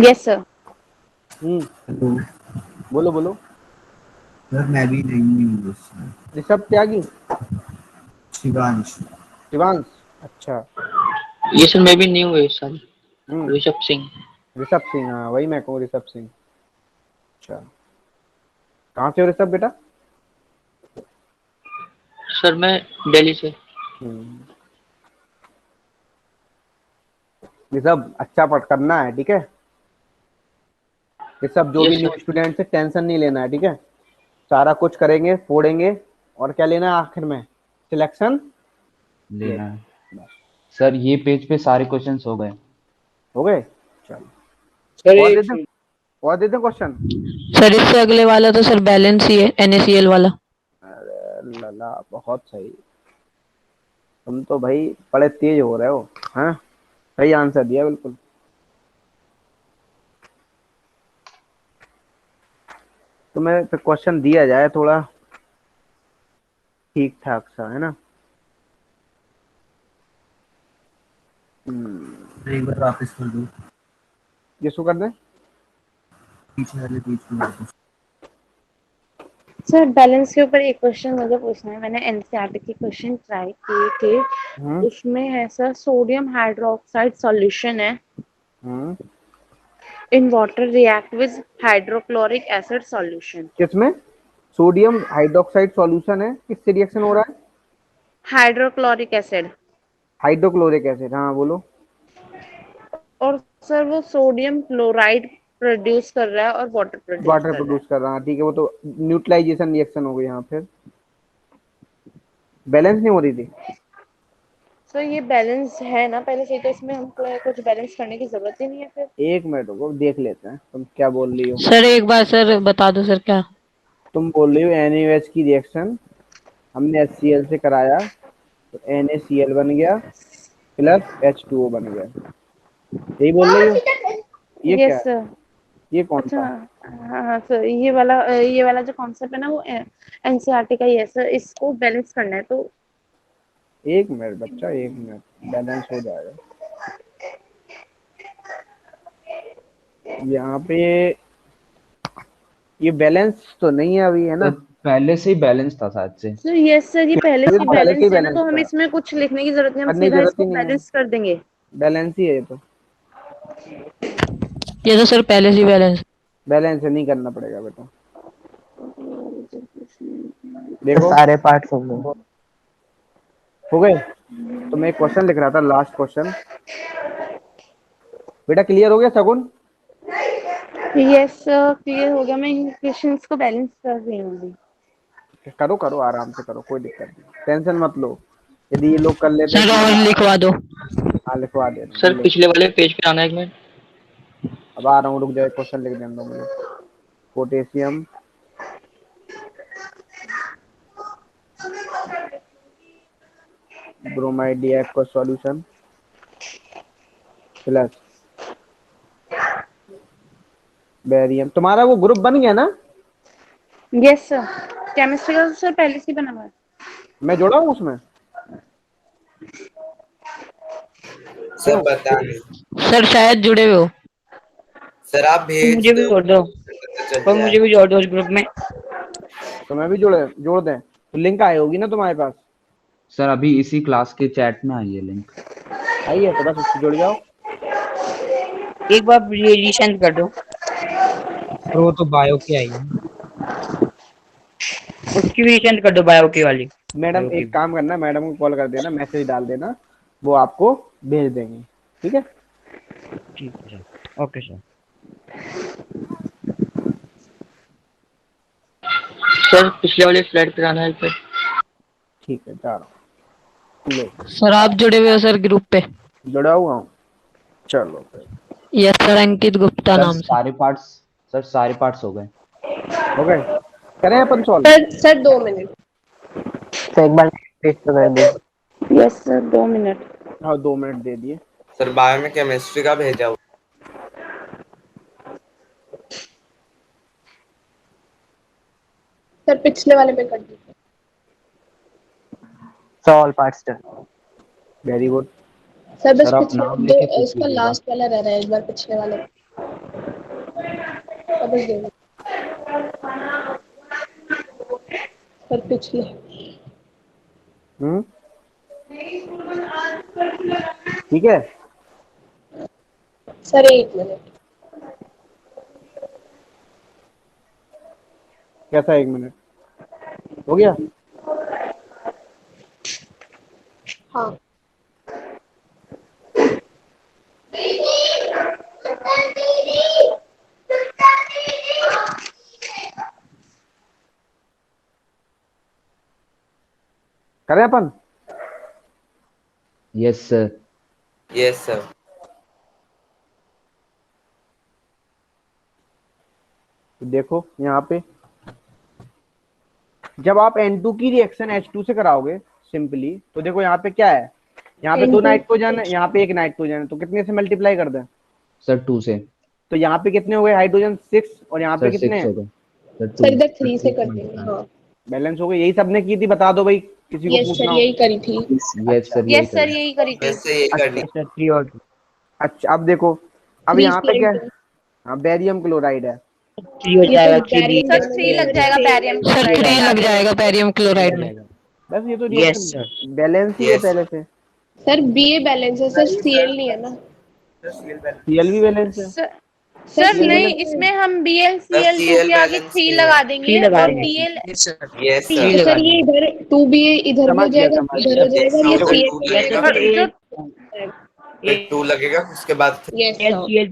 Yes sir. बोलो बोलो। सर मैं भी नहीं हूँ। ऋषभ त्यागी, शिवांश। शिवांश, अच्छा। ये सर मैं भी न्यू है इस साल। हम्म, ऋषभ सिंह। ऋषभ सिंह, हाँ वही मैं कहूँ, ऋषभ सिंह। अच्छा, कहाँ से हो ऋषभ बेटा? सर मैं दिल्ली से। हम्म, ऋषभ अच्छा पढ़ करना है, ठीक है। ऋषभ, जो भी यस न्यू सर। स्टूडेंट से टेंशन नहीं लेना है, ठीक है। सारा कुछ करेंगे, फोड़ेंगे, और क्या लेना है आखिर में? सिलेक्शन लेना है। बस। सर ये पेज पे सारे क्वेश्चंस हो गए। हो गए, चलो। सर और दे एक दें, और दे दें क्वेश्चन? सर इससे अगले वाला तो सर बैलेंस ही है, NaCl वाला। अरे लला, बहुत सही। तुम तो भाई बड़े तेज हो रहे हो। हाँ, सही आंसर दिया बिल्कुल। तुम्हें तो क्वेश्चन दिया जाए थोड़ा ठीक ठाक सा, है ना। एक बार वापस कर दो, किसको कर दें? पीछे वाले पेज को वापस। सर बैलेंस के ऊपर एक क्वेश्चन मुझे पूछना है। मैंने एनसीईआरटी के क्वेश्चन ट्राई किए थे, उसमें है सर सोडियम हाइड्रोक्साइड सॉल्यूशन है in water react with hydrochloric acid solution. किसमें सोडियम हाइड्रोक्साइड सॉल्यूशन है, किससे रिएक्शन हो रहा है? Hydrochloric acid. हाइड्रोक्लोरिक एसिड, हाँ बोलो। और सर वो सोडियम क्लोराइड प्रोड्यूस कर रहा है और वाटर प्रोड्यूस वाटर कर रहा प्रोड्यूस कर रहा है, ठीक है, वो तो न्यूट्रलाइजेशन रिएक्शन हो गई यहाँ। फिर बैलेंस नहीं हो रही थी। है। सर ये बैलेंस है ना पहले से, तो इसमें हमको कुछ बैलेंस करने की जरूरत ही नहीं है फिर। एक मिनट रुको, देख लेते हैं तुम क्या बोल रही हो। सर एक बार सर बता दो सर क्या। तुम बोल रही हो NaOH की रिएक्शन हमने HCl से कराया तो NaCl बन गया प्लस H2O बन गया, यही बोल रही हो? ये क्या यस है? सर। ये कौन अच्छा सा? हाँ सर, ये वाला जो कॉन्सेप्ट है ना वो एनसीईआरटी का ही है सर, इसको बैलेंस करना है तो। एक मिनट बच्चा, एक मिनट, बैलेंस हो जाएगा। यहाँ पे ये बैलेंस तो नहीं है अभी, है ना? पहले से ही बैलेंस था शायद से। सर यस सर, ये पहले से पहले से ही बैलेंस है ना, बैलेंस तो हमें था, इसमें कुछ लिखने की जरूरत नहीं, हम करने की सीधा जरूरत इसको ही नहीं है, बैलेंस कर देंगे। बैलेंस ही है ये तो। ये तो सर पहले से बैलेंस। बैलेंस नहीं करना पड़ेगा बेटा, देखो सारे पार्ट्स हो गए। हो गए। तो मैं एक क्वेश्चन लिख रहा था, लास्ट क्वेश्चन। बेटा क्लियर हो गया सगुन? यस सर क्लियर हो गया, मैं इन क्वेश्चंस को बैलेंस कर रही हूँ अभी। करो करो, आराम से करो, कोई दिक्कत नहीं, टेंशन मत लो। यदि ये लोग कर लेते सर हैं और लिखवा दो। हाँ लिखवा दे रहा हूँ, सर पिछले वाले पेज पे आना एक मिनट। अब आ रहा हूँ, रुक जाए, क्वेश्चन लिख देना मुझे। Potassium bromide D aqua solution plus barium. तुम्हारा वो ग्रुप बन गया ना? यस सर, केमिस्ट्री का सर पहले से ही बना हुआ है। मैं जोड़ा हूँ उसमें? सर बता नहीं। सर शायद जुड़े हुए हो। सर आप भेज मुझे भी जोड़ दो, और मुझे भी जोड़ दो उस ग्रुप में। तो मैं भी जोड़ दें तो लिंक आई होगी ना तुम्हारे पास? सर अभी इसी क्लास के चैट में आई है लिंक। आई है तो बस उससे जुड़ जाओ। एक बार रीसेंड कर दो। वो तो बायो की आई है, उसकी भी सेंड कर दो, बायो की वाली। मैडम एक काम करना, मैडम को कॉल कर देना, मैसेज डाल देना, वो आपको भेज देंगे, ठीक है? ठीक है सर, ओके सर। सर पिछले वाले स्लाइड पे आना है सर। ठीक है, जा रहा हूँ। लो सर आप जुड़े हुए हो सर ग्रुप पे? जुड़ा हुआ हूँ, चलो फिर। यस सर, अंकित गुप्ता नाम से। सारे पार्ट्स हो गए। हो गए, करें अपन सॉल्व? Sir 2 minute. तो एक बार पेज पे कर दो। Yes sir 2 minute. हाँ 2 मिनट दे दिए। सर बायो में केमिस्ट्री का भेजा हुआ। सर पिछले वाले में कर दीजिए। All parts done. Very good. Sir बस सर, आप पिछले नाम लेके पूछ इसका लीजिएगा। लास्ट वाला रह रहा है, एक बार पिछले वाले वापस दे दो। सर पिछले ठीक है सर 1 मिनट। कैसा 1 मिनट हो गया? हाँ करें अपन? Yes sir. Yes sir. देखो यहाँ पे जब आप N2 की रिएक्शन H2 से कराओगे सिंपली, तो देखो यहाँ पे क्या है, यहाँ पे 2 नाइट्रोजन है, यहाँ पे 1 नाइट्रोजन है, तो कितने से मल्टीप्लाई कर दें? सर 2 से। तो यहाँ पे कितने हो गए हाइड्रोजन? 6, और यहाँ पे कितने? 6 हो गए सर इधर 3 से कर देंगे। हाँ बैलेंस हो गए। यही सबने की थी, बता दो भाई, किसी को यस पूछना सर हो। यही करी थी। यस सर यस सर यही करी थी। वैसे ये करनी। सर 3 और 2। अच्छा अब देखो, अब 3 यहाँ पे क्या है? slide हाँ बेरियम क्लोराइड है, थ्री हो जाएगा, थ्री सर 3 लग जाएगा बैरियम सर क्लोराइड 3 लग जाएगा बैरियम क्लोराइड में। बस ये तो यस रिएक्शन सर। बैलेंस ही है पहले से। सर Ba बैलेंस है सर, Cl नहीं है ना। Cl भी बैलेंस है। सर Cl नहीं, बैलेंस इसमें हम BlCl2 Cl के आगे बैलेंस 3 नहीं लगा है। देंगे लगा और देंगे। Bl यस तो सर। सर ये इधर 2Ba इधर भी हो समझ गया जाएगा, समझ इधर हो गया। जाएगा, ये होगा, Cl 2 हो जाएगा, लगेगा, फिर जो फिर 2 लगेगा, उसके बाद यस सर।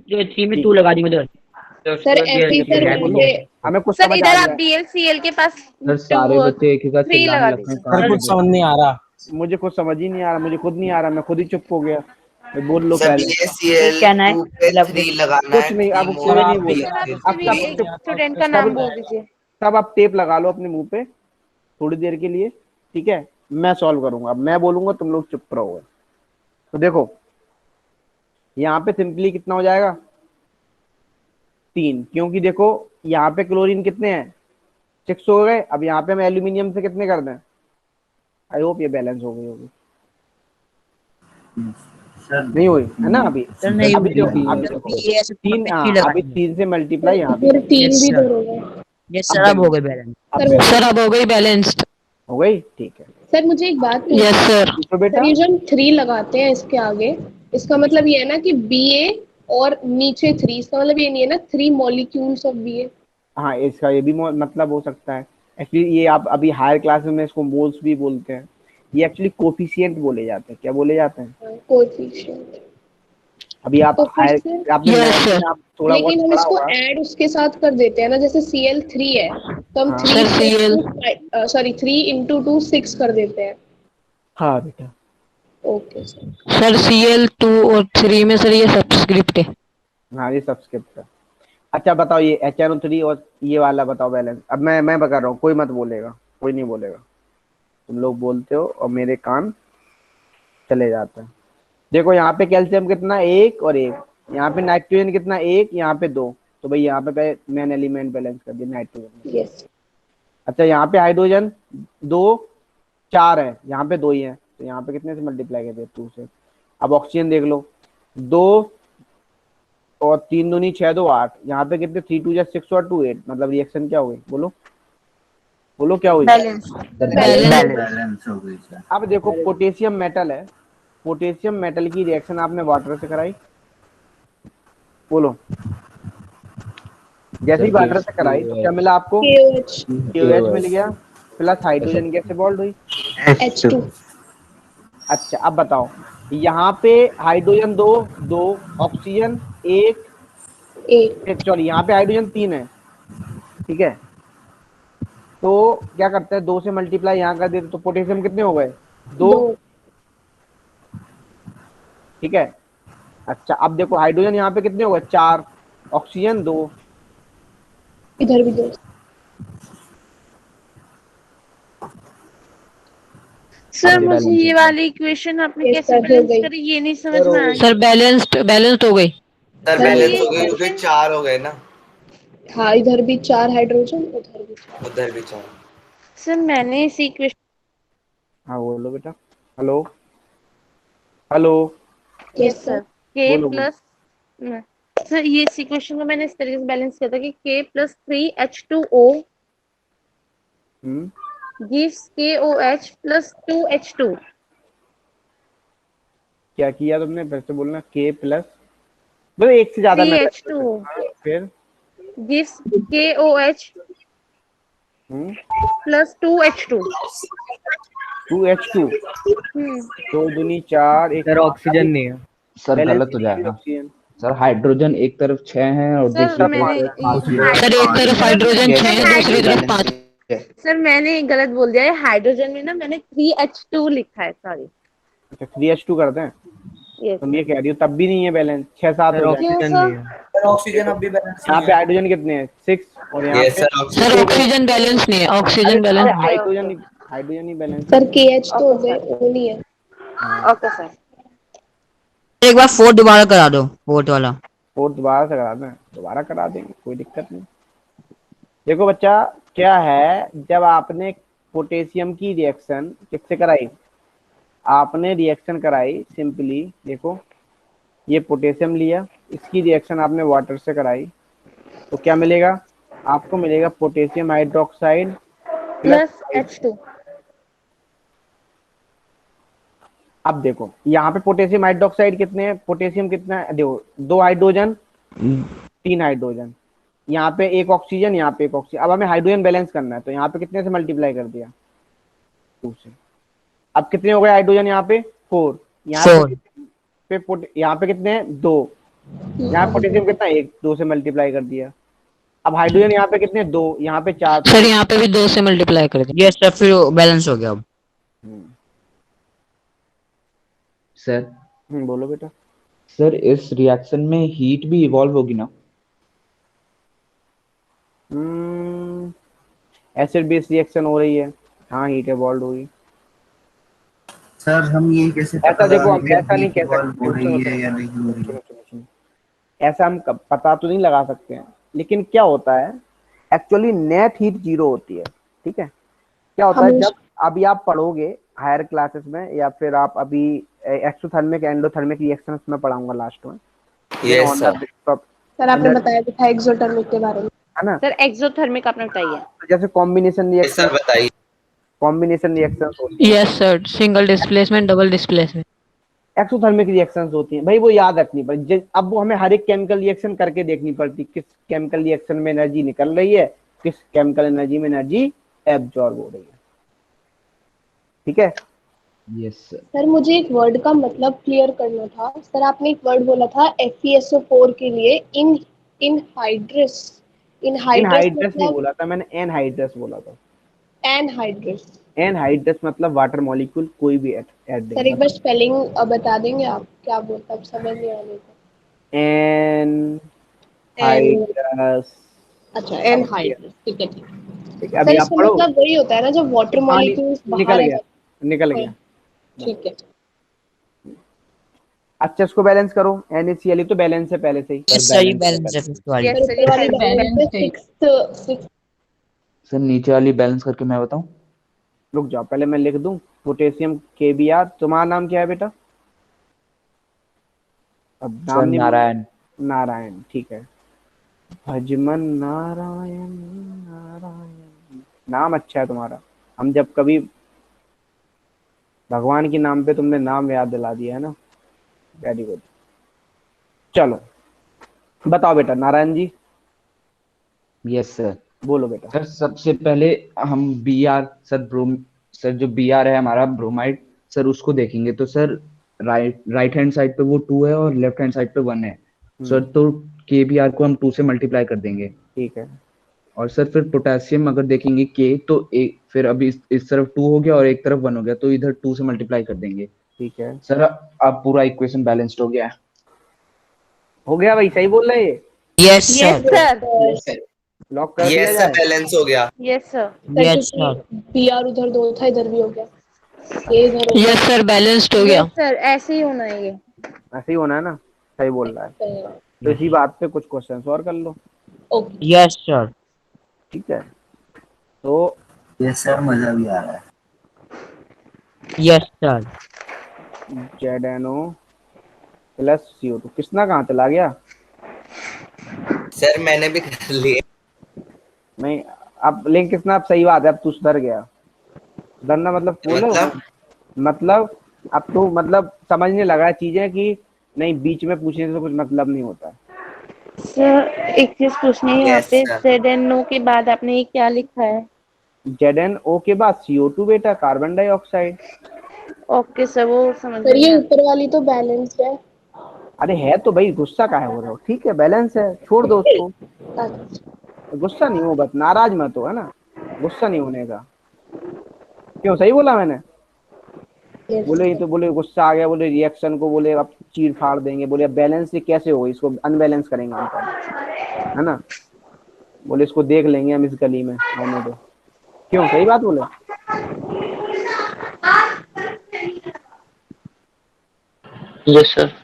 जो थ्री में टू लगा देंगे तो सर ऐसे ही सर मुझे हमें कुछ सर समझ आ इधर गया आप है। BlCl के पास सर सारे बच्चे एक ही साथ 3 चिल्लाने लगा लगते हैं, दीजिए। कहाँ सर से कुछ समझ नहीं आ रहा। मुझे कुछ समझ ही नहीं आ रहा, मुझे खुद नहीं आ रहा, मैं खुद ही चुप हो गया। मैं बोल लो सर पहले। कहना है BaCl2 पे मतलब 3 लगाना है, कुछ नहीं, अब 3 कोई मोल नहीं ऑफ बोले। सर आप BaCl3। किसी भी एक स्टूडेंट का नाम बोल दीजिए। सब आप टेप लगा लो अपने मुंह पे थोड़ी देर के लिए, ठीक है? मैं सॉल्व करूंगा। अब मैं बोलूंगा, तुम लोग चुप रहोगे। तो देखो यहाँ पे सिंपली कितना हो जाएगा 3, क्योंकि देखो यहाँ पे क्लोरीन कितने हैं 6 हो गए। अब यहाँ पे हम एल्यूमिनियम से कितने कर दें? आई होप ये बैलेंस हो गई होगी। नहीं हुई है ना अभी? सर नहीं अभी जो हुई। अभी देखो 3, हाँ अभी 3 से मल्टीप्लाई यहाँ पे फिर 3 भी इधर होगा। यस सर, अब हो गए बैलेंस। सर अब हो गई बैलेंस्ड। हो गई, ठीक है। सर मुझे एक बात पूछनी यस सर। तो है। बेटा सर ये जो हम 3 लगाते हैं इसके आगे, इसका मतलब ये है ना कि Ba और नीचे 3, इसका मतलब ये नहीं है ना 3 मॉलिक्यूल्स ऑफ Ba। हाँ, इसका ये भी मतलब हो सकता है। एक्चुअली ये आप अभी हायर क्लास में इसको मोल्स भी बोलते हैं। ये एक्चुअली कोफिशिएंट बोले जाते हैं। क्या बोले जाते हैं? कोएफिशिएंट। अभी आप तो फिर हायर, से आपने Yes, मैथ sir. में आप थोड़ा बहुत लेकिन हम पढ़ा इसको होगा। ऐड उसके साथ कर देते हैं ना, जैसे Cl3 है तो हम हाँ। 3 Sir, Cl. सॉरी 3 into 2 6 कर देते हैं। हाँ बेटा। Okay sir. सर Cl2 और 3 में सर ये सब्सक्रिप्ट है। हाँ, ये सब्सक्रिप्ट है। अच्छा बताओ, ये HNO3 और ये वाला बताओ बैलेंस। अब मैं बता रहा हूँ, कोई मत बोलेगा, कोई नहीं बोलेगा। तुम लोग बोलते हो और मेरे कान चले जाते हैं। देखो यहाँ पे कैल्शियम कितना 1 और 1, यहाँ पे नाइट्रोजन कितना 1, यहाँ पे 2। तो भाई यहाँ पे मेन एलिमेंट बैलेंस कर दिया नाइट्रोजन। यस। अच्छा यहाँ पे हाइड्रोजन 2 4 है, यहाँ पे 2 ही है, तो यहाँ पे कितने से मल्टीप्लाई कर दिया 2 से। अब ऑक्सीजन देख लो, 2 और 3 दूनी 6 2 8, यहाँ पे कितने 3 2 6 और 2 8, मतलब रिएक्शन क्या हुई? बोलो बोलो क्या हुई? बैलेंस। बैलेंस हो गई सर। अब देखो पोटेशियम मेटल है, पोटेशियम मेटल की रिएक्शन आपने वाटर से कराई, बोलो। जैसे ही वाटर से कराई तो क्या मिला आपको? KOH KOH मिल गया, प्लस हाइड्रोजन गैस से बॉन्ड हुई। H2। अच्छा अब बताओ, यहाँ पे हाइड्रोजन 2 2, ऑक्सीजन 1, सॉरी यहाँ पे हाइड्रोजन 3 है, ठीक है? तो क्या करते हैं, 2 से मल्टीप्लाई यहाँ कर देते तो पोटेशियम कितने हो गए? 2, ठीक है? अच्छा अब देखो हाइड्रोजन यहाँ पे कितने हो गए? 4, ऑक्सीजन 2, इधर भी 2। सर मुझे ये वाली इक्वेशन आपने कैसे बैलेंस करी, ये नहीं समझ में आया। सर बैलेंस्ड हो गई। सर बैलेंस हो गई क्योंकि 4 हो गए ना। हाँ इधर भी 4 हाइड्रोजन, उधर भी 4। सर मैंने इस इक्वेशन, हाँ बोलो बेटा। Hello hello. Yes sir, K बोलो, प्लस, सर ये इस इक्वेशन को मैंने इस तरीके से बैलेंस किया था कि K plus 3H2O gives KOH plus 2H2। क्या किया तुमने? फिर से बोलना। K प्लस, मतलब एक से ज्यादा 3H2O फिर gives KOH plus 2H2। 2H2, 2 दूनी 4, एक ऑक्सीजन नहीं है सर, गलत हो जाएगा सर। हाइड्रोजन एक तरफ 6 है और दूसरी तरफ 5 है। सर एक तरफ हाइड्रोजन 6 है, दूसरी तरफ 5। सर मैंने गलत बोल दिया है, हाइड्रोजन में ना मैंने 3H2 लिखा है, सॉरी। अच्छा 3H2 करते हैं, तुम ये कह रही हो तब भी नहीं है बैलेंस, 6 7 हो जाए। ऑक्सीजन अब भी बैलेंस यहाँ पे हाइड्रोजन कितने हैं? 6, और यहाँ पे सर ऑक्सीजन बैलेंस नहीं है, ऑक्सीजन बैलेंस। हाइड्रोजन ही बैलेंस। सर KH तो हो गए, O नहीं है। Okay sir. एक बार 4 दोबारा करा दो, 4th वाला। 4 दोबारा से करा दें? दोबारा करा देंगे, कोई दिक्कत नहीं। देखो बच्चा, क्या है, जब आपने पोटेशियम की रिएक्शन किससे कराई? आपने रिएक्शन कराई सिंपली, देखो ये पोटेशियम लिया, इसकी रिएक्शन आपने वाटर से कराई, तो क्या मिलेगा? आपको मिलेगा पोटेशियम हाइड्रोक्साइड प्लस H2। अब देखो यहाँ पे पोटेशियम हाइड्रोक्साइड कितने हैं, पोटेशियम कितना है, देखो 2 हाइड्रोजन 3 हाइड्रोजन, यहाँ पे एक ऑक्सीजन, यहाँ पे एक ऑक्सीजन। अब हमें हाइड्रोजन बैलेंस करना है, तो यहाँ पे कितने से मल्टीप्लाई कर दिया, 2 से। अब कितने हो गए हाइड्रोजन, यहाँ पे 4, यहाँ यहाँ पे कितने हैं, 2, यहाँ पोटेशियम कितना है, 1, 2 से मल्टीप्लाई कर दिया। अब हाइड्रोजन यहाँ पे कितने, 2, यहाँ पे 4। सर यहाँ पे भी 2 से मल्टीप्लाई कर दिया। यस सर, फिर बैलेंस हो गया अब। सर बोलो बेटा। सर इस रिएक्शन में हीट भी इवॉल्व होगी ना? एसिड बेस रिएक्शन हो रही है, हाँ हीट इवॉल्व होगी। सर हम ये कैसे ऐसा देखो, हम ऐसा नहीं कह इवॉल्व हो सकते, रही है या नहीं हो रही है? ऐसा हम पता तो नहीं लगा सकते हैं, लेकिन क्या होता है एक्चुअली नेट हीट 0 होती है, ठीक है। क्या होता है जब अभी आप पढ़ोगे हायर क्लासेस में, या फिर आप अभी एक्सोथर्मिक एंडोथर्मिक रिएक्शंस में पढ़ाऊंगा लास्ट में। Yes sir. सर आपने बताया भी था एक्सोथर्मिक के बारे में, है ना। सर एक्सोथर्मिक आपने बताइए। तो जैसे कॉम्बिनेशन रिएक्शन, सर बताइए। कॉम्बिनेशन रिएक्शंस होती है, yes sir, single displacement, double displacement. Exothermic reactions होती हैं भाई, वो याद रखनी पड़ती। अब वो हमें हर एक केमिकल रिएक्शन करके देखनी पड़ती, किस केमिकल रिएक्शन में एनर्जी निकल रही है, किस केमिकल एनर्जी में एनर्जी एब्जॉर्ब हो रही है, ठीक है। Yes sir. सर मुझे एक वर्ड का मतलब क्लियर करना था। सर आपने एक वर्ड बोला था FeSO4 के लिए इनहाइड्रस इनहाइड्रस नहीं मतलब बोला था मैंने, एनहाइड्रस बोला था। एनहाइड्रस। एनहाइड्रस मतलब वाटर मॉलिक्यूल कोई भी ऐड सर एक बार स्पेलिंग बता देंगे आप, क्या बोलता, अब समझ नहीं आ रही था। एनहाइड्रस। अच्छा एनहाइड्रस, ठीक है ठीक है। ठीक है, सर अभी आप इसका पढ़ो। मतलब वही होता है ना जब वाटर पानी मॉलिक्यूल्स निकल बाहर आ गया, जाते निकल हैं। गया। ठीक है। अच्छा इसको बैलेंस करो, NaCl तो बैलेंस है पहले से ही। यस सर, ये बैलेंस है फिफ्थ वाली। यस सर, ये वाली बैलेंस है। सिक्स्थ। सर नीचे वाली बैलेंस करके मैं बताऊं? रुक जाओ, पहले मैं लिख दूं। Potassium KBr। तुम्हारा नाम क्या है बेटा? अब नाम सर नहीं नारायण। नारायण, ठीक है। भजमन नारायण, नारायण नाम अच्छा है तुम्हारा। हम जब कभी भगवान के नाम पे तुमने नाम याद दिला दिया है ना, वेरी गुड। चलो बताओ बेटा नारायण जी। Yes sir. बोलो बेटा। सर सबसे पहले हम सर जो Br है हमारा ब्रोमाइड, सर उसको देखेंगे। तो सर राइट हैंड साइड पे वो 2 है और लेफ्ट हैंड साइड पे 1 है। सर तो KBr को हम 2 से मल्टीप्लाई कर देंगे। ठीक है। और सर फिर पोटेशियम अगर देखेंगे K, तो एक फिर अभी इस तरफ 2 हो गया और एक तरफ 1 हो गया, तो इधर 2 से मल्टीप्लाई कर देंगे। ठीक है सर अब पूरा इक्वेशन बैलेंस्ड हो गया है। हो गया भाई, सही बोल रहे हैं yes yes sir. Sir. Lock कर दिया यस सर, जाए। बैलेंस हो गया। Yes sir. Yes sir. PR उधर 2 था, इधर भी हो गया, ये इधर हो गया। यस सर, बैलेंस्ड हो गया। यस सर, ऐसे ही होना है ये। ऐसे ही होना है ना, सही बोल रहा है। तो इसी बात पे कुछ क्वेश्चन और कर लो। ओके। Yes sir. ठीक है, तो यस सर, मजा भी आ रहा है। Yes sir. ZNO plus CO2 Kisna कहाँ चला गया? सर मैंने भी कर लिया। नहीं, अब लिंक किसना, अब सही बात है, अब तू सुधर गया। सुधरना मतलब बोलो, मतलब अब तू मतलब समझने लगा चीजें कि नहीं, बीच में पूछने से तो कुछ मतलब नहीं होता। सर एक चीज पूछनी है, यहाँ Yes, पे sir. ZNO के बाद आपने ये क्या लिखा है? ZNO के बाद CO2 बेटा, कार्बन डाइऑक्साइड। ओके सर, वो समझ सर ये गई। ऊपर वाली तो बैलेंस्ड है। अरे है तो भाई, गुस्सा काहे हो रहे हो? ठीक है बैलेंस है, छोड़ दो उसको, गुस्सा नहीं हो, बस नाराज मत हो, है ना, गुस्सा नहीं होने का। क्यों, सही बोला मैंने? बोले ये तो, बोले गुस्सा आ गया, बोले रिएक्शन को, बोले अब चीर फाड़ देंगे, बोले अब बैलेंस से कैसे होगा, इसको अनबैलेंस करेंगे हम पहले, है ना। बोले इसको देख लेंगे हम इस गली में, होने दो। क्यों, सही बात बोले? Yes sir.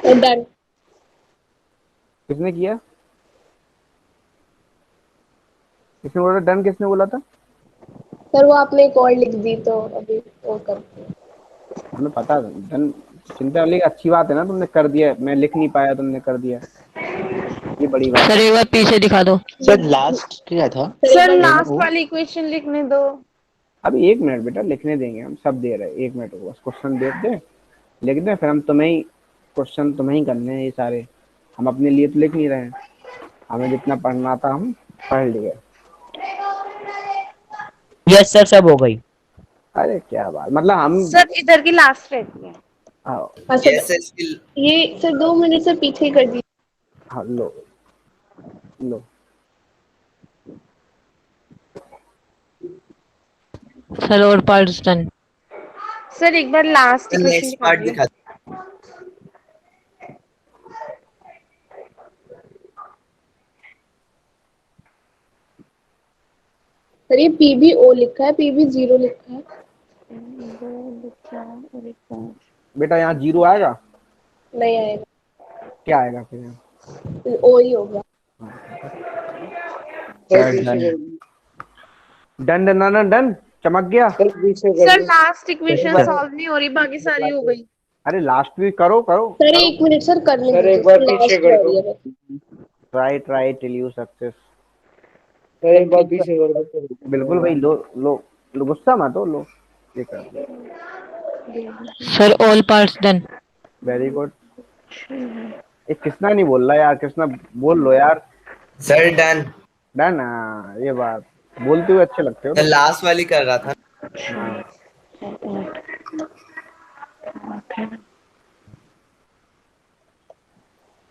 डन। किसने किया? किसने बोला डन? किसने बोला था? सर वो आपने एक और लिख दी तो अभी वो करते हैं। हमें पता है डन। चिंता वाली अच्छी बात है ना, तुमने कर दिया, मैं लिख नहीं पाया, तुमने कर दिया, ये बड़ी बात। सर एक बार पीछे दिखा दो। सर लास्ट क्या था? सर लास्ट वाली इक्वेशन लिखने दो। अभी 1 मिनट बेटा, लिखने देंगे, हम सब दे रहे हैं, 1 मिनट बस क्वेश्चन देख दे, लिख दे, फिर हम तुम्हें ही क्वेश्चन तुम्हें ही करने हैं ये सारे, हम अपने लिए तो लिख नहीं रहे हैं, हमें जितना पढ़ना था हम पढ़ लिए। यस सर, सब हो गई। अरे क्या बात, मतलब हम सर इधर की लास्ट रहती है। हाँ हाँ सर, ये सर 2 मिनट से पीछे कर दी। हाँ, लो लो सर और पार्ट्स डन। सर एक बार लास्ट इक्वेशन नेक्स्ट पार्ट दिखा। सर ये PB0 लिखा है, PB0 लिखा है। बेटा, यहाँ 0 आएगा? नहीं आएगा, क्या आएगा फिर यहाँ? O ही होगा। डन डन डन डन, चमक गया। सर लास्ट इक्वेशन सॉल्व नहीं हो रही, बाकी सारी हो गई। अरे लास्ट भी करो करो। सर 1 मिनट सर करने सर एक बार पीछे कर दो। Try till you success. Sir एक बार पीछे कर दो। बिल्कुल भाई, लो लो लो, गुस्सा मत हो, लो ये कर लो। Sir all parts done. Very good. ये कृष्णा नहीं बोल रहा यार, कृष्णा बोल लो यार। Sir done. डन, हाँ ये बात बोलते हुए अच्छे लगते हो। लास्ट वाली कर रहा था।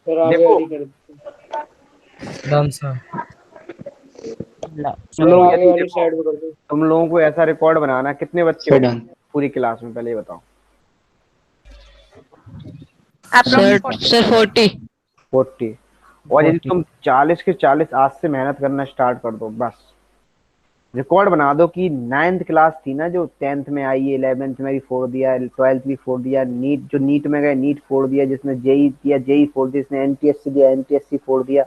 देखो तुम लोगों को ऐसा रिकॉर्ड बनाना, कितने बच्चे हो पूरी क्लास में, पहले ये बताओ। सर 40। और यदि तुम 40 के 40 आज से मेहनत करना स्टार्ट कर दो, बस रिकॉर्ड बना दो कि 9th क्लास थी ना जो 10th में आई है, 11th में भी फोड़ दिया, 12th भी फोड़ दिया, नीट जो नीट में गए नीट फोड़ दिया, जिसने जेई दिया जेई फोड़ दिया, जिसने एनटीएससी दिया एनटीएससी फोड़ दिया,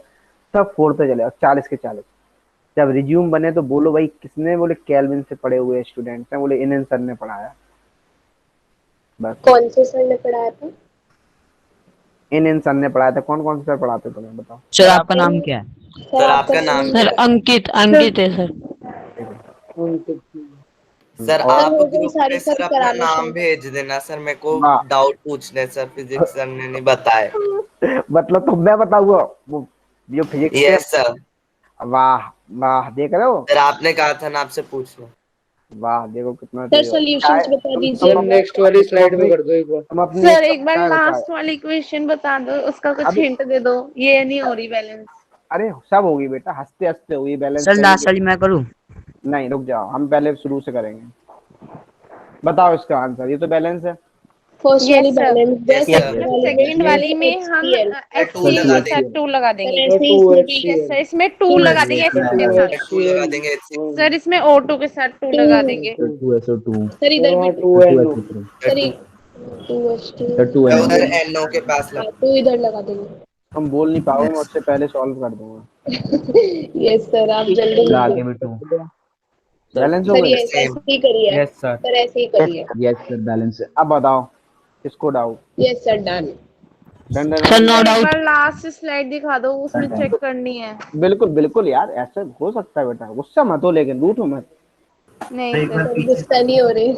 सब फोड़ते चले। और 40 के 40 जब रिज्यूम बने तो बोलो भाई किसने, बोले कैल्विन से पढ़े हुए स्टूडेंट्स हैं, बोले इन सर ने पढ़ाया। बस कौन से सर ने पढ़ाया था? इन सर ने पढ़ाया था। कौन कौन से सर पढ़ाते तुम्हें बताओ? सर आपका नाम क्या है? सर आपका नाम? सर अंकित है सर। सर आप ग्रुप में सर अपना नाम भेज देना सर, मेरे को डाउट पूछने सर, फिजिक्स सर ने नहीं बताए। मतलब तो मैं बताऊंगा वो जो फिजिक्स। Yes sir. वाह वाह, देख रहे हो सर, आपने कहा था ना आपसे पूछ लो। वाह देखो कितना सर सॉल्यूशंस बता दीजिए। नेक्स्ट वाली स्लाइड में कर दो एक बार। सर एक बार लास्ट वाली इक्वेशन बता दो, उसका कुछ हिंट दे दो, ये नहीं हो रही बैलेंस। अरे सब होगी बेटा, हंसते हंसते हुई बैलेंस। सर लास्ट वाली मैं करूं? नहीं रुक जाओ, हम पहले शुरू से करेंगे। बताओ इसका आंसर, ये तो बैलेंस है। फर्स्ट वाली बैलेंस, सेकंड वाली में हम HCl2 लगा देंगे। सर इसमें 2 लगा देंगे सर, इसमें O2 के साथ 2 लगा देंगे। सर इधर भी 2 उधर NO के पास लगा, 2 इधर लगा देंगे। हम बोल नहीं पाओगे, मैं उससे पहले सॉल्व कर दूंगा। यस सर, आप जल्दी आगे भी 2 बैलेंस हो गया। ऐसे ही करिए। यस सर, ऐसे ही करिए। यस सर बैलेंस है। अब बताओ किसको doubt? Yes sir done. Sir no doubt. Last slide दिखा दो, उसमें चेक करनी है। बिल्कुल बिल्कुल यार, ऐसा हो सकता है बेटा, गुस्सा मत हो लेकिन रूठो मत। नहीं सर गुस्सा नहीं हो रहे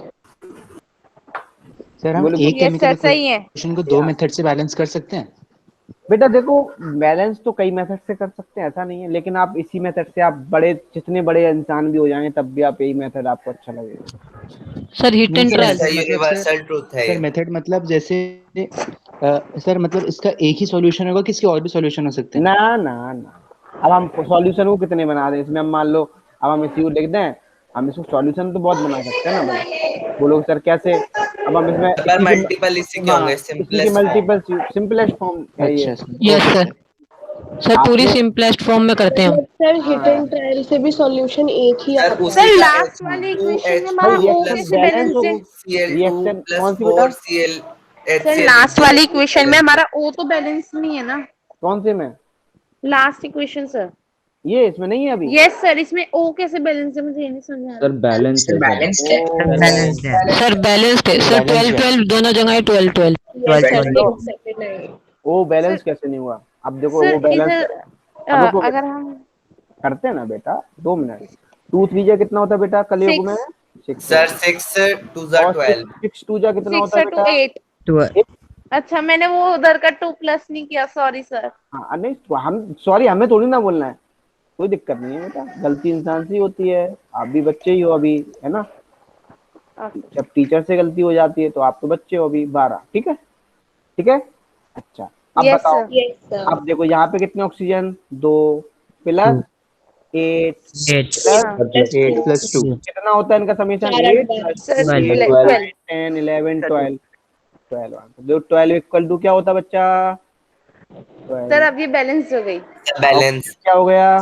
सर। हम एक केमिकल इक्वेशन को 2 मेथड से बैलेंस कर सकते हैं बेटा। देखो बैलेंस तो कई मेथड से कर सकते हैं, ऐसा नहीं है, लेकिन आप इसी मेथड से, आप बड़े जितने बड़े इंसान भी हो जाएंगे तब भी आप यही मेथड आपको अच्छा लगेगा। Sir hit and trial universal truth है सर। मेथड मतलब जैसे सर मतलब इसका एक ही सॉल्यूशन होगा, किसके और भी सॉल्यूशन हो सकते हैं? ना ना ना, अब हम सॉल्यूशन को कितने बना दें इसमें, हम मान लो अब हम इसी को लिख दें, हम इसको सॉल्यूशन तो बहुत बना सकते हैं ना भाई। बोलो सर कैसे? अब हम इसमें मल्टीपल इसी के होंगे, सिंपलेस्ट फॉर्म है ये। Yes sir. सर पूरी सिंपलेस्ट फॉर्म में करते हैं हम। सर हिट एंड ट्रायल से भी सॉल्यूशन एक ही आता है। सर लास्ट वाली इक्वेशन में हमारा O कैसे बैलेंस है? Cl2 + 4Cl सर लास्ट वाली इक्वेशन में हमारा O तो बैलेंस नहीं है ना? कौन से में? Last equation sir. ये इसमें नहीं है अभी? यस सर, इसमें O कैसे बैलेंस है मुझे ये नहीं समझ आ रहा। सर बैलेंस है बैलेंस्ड है। सर बैलेंस्ड है सर, 12-12 दोनों जगह है, 12-12। वो बैलेंस कैसे नहीं हुआ? अब देखो सर वो बैलेंस इधर अगर हम करते हैं ना बेटा, 2 मिनट। 2 3 जा कितना होता है बेटा कलयुग में? 6 सर 6 2 जा 12। 6 2 जा कितना 6 होता है टू बेटा? 8। अच्छा मैंने वो उधर का 2 प्लस नहीं किया, सॉरी सर। हाँ नहीं तो हम सॉरी, हमें थोड़ी ना बोलना है, कोई दिक्कत नहीं है बेटा, गलती इंसान से होती है। आप भी बच्चे ही हो अभी, है ना? जब टीचर से गलती हो जाती है तो आप तो बच्चे हो अभी 12, ठीक है? ठीक है, अच्छा अब बताओ। अब देखो यहाँ पे कितने ऑक्सीजन? 2 प्लस 8 8 + 2 कितना होता है इनका समीशन? 8 + 8 12 10 11 12 12 जो 12 इक्वल टू क्या होता है बच्चा? सर अब ये बैलेंस हो गई। बैलेंस क्या हो गया?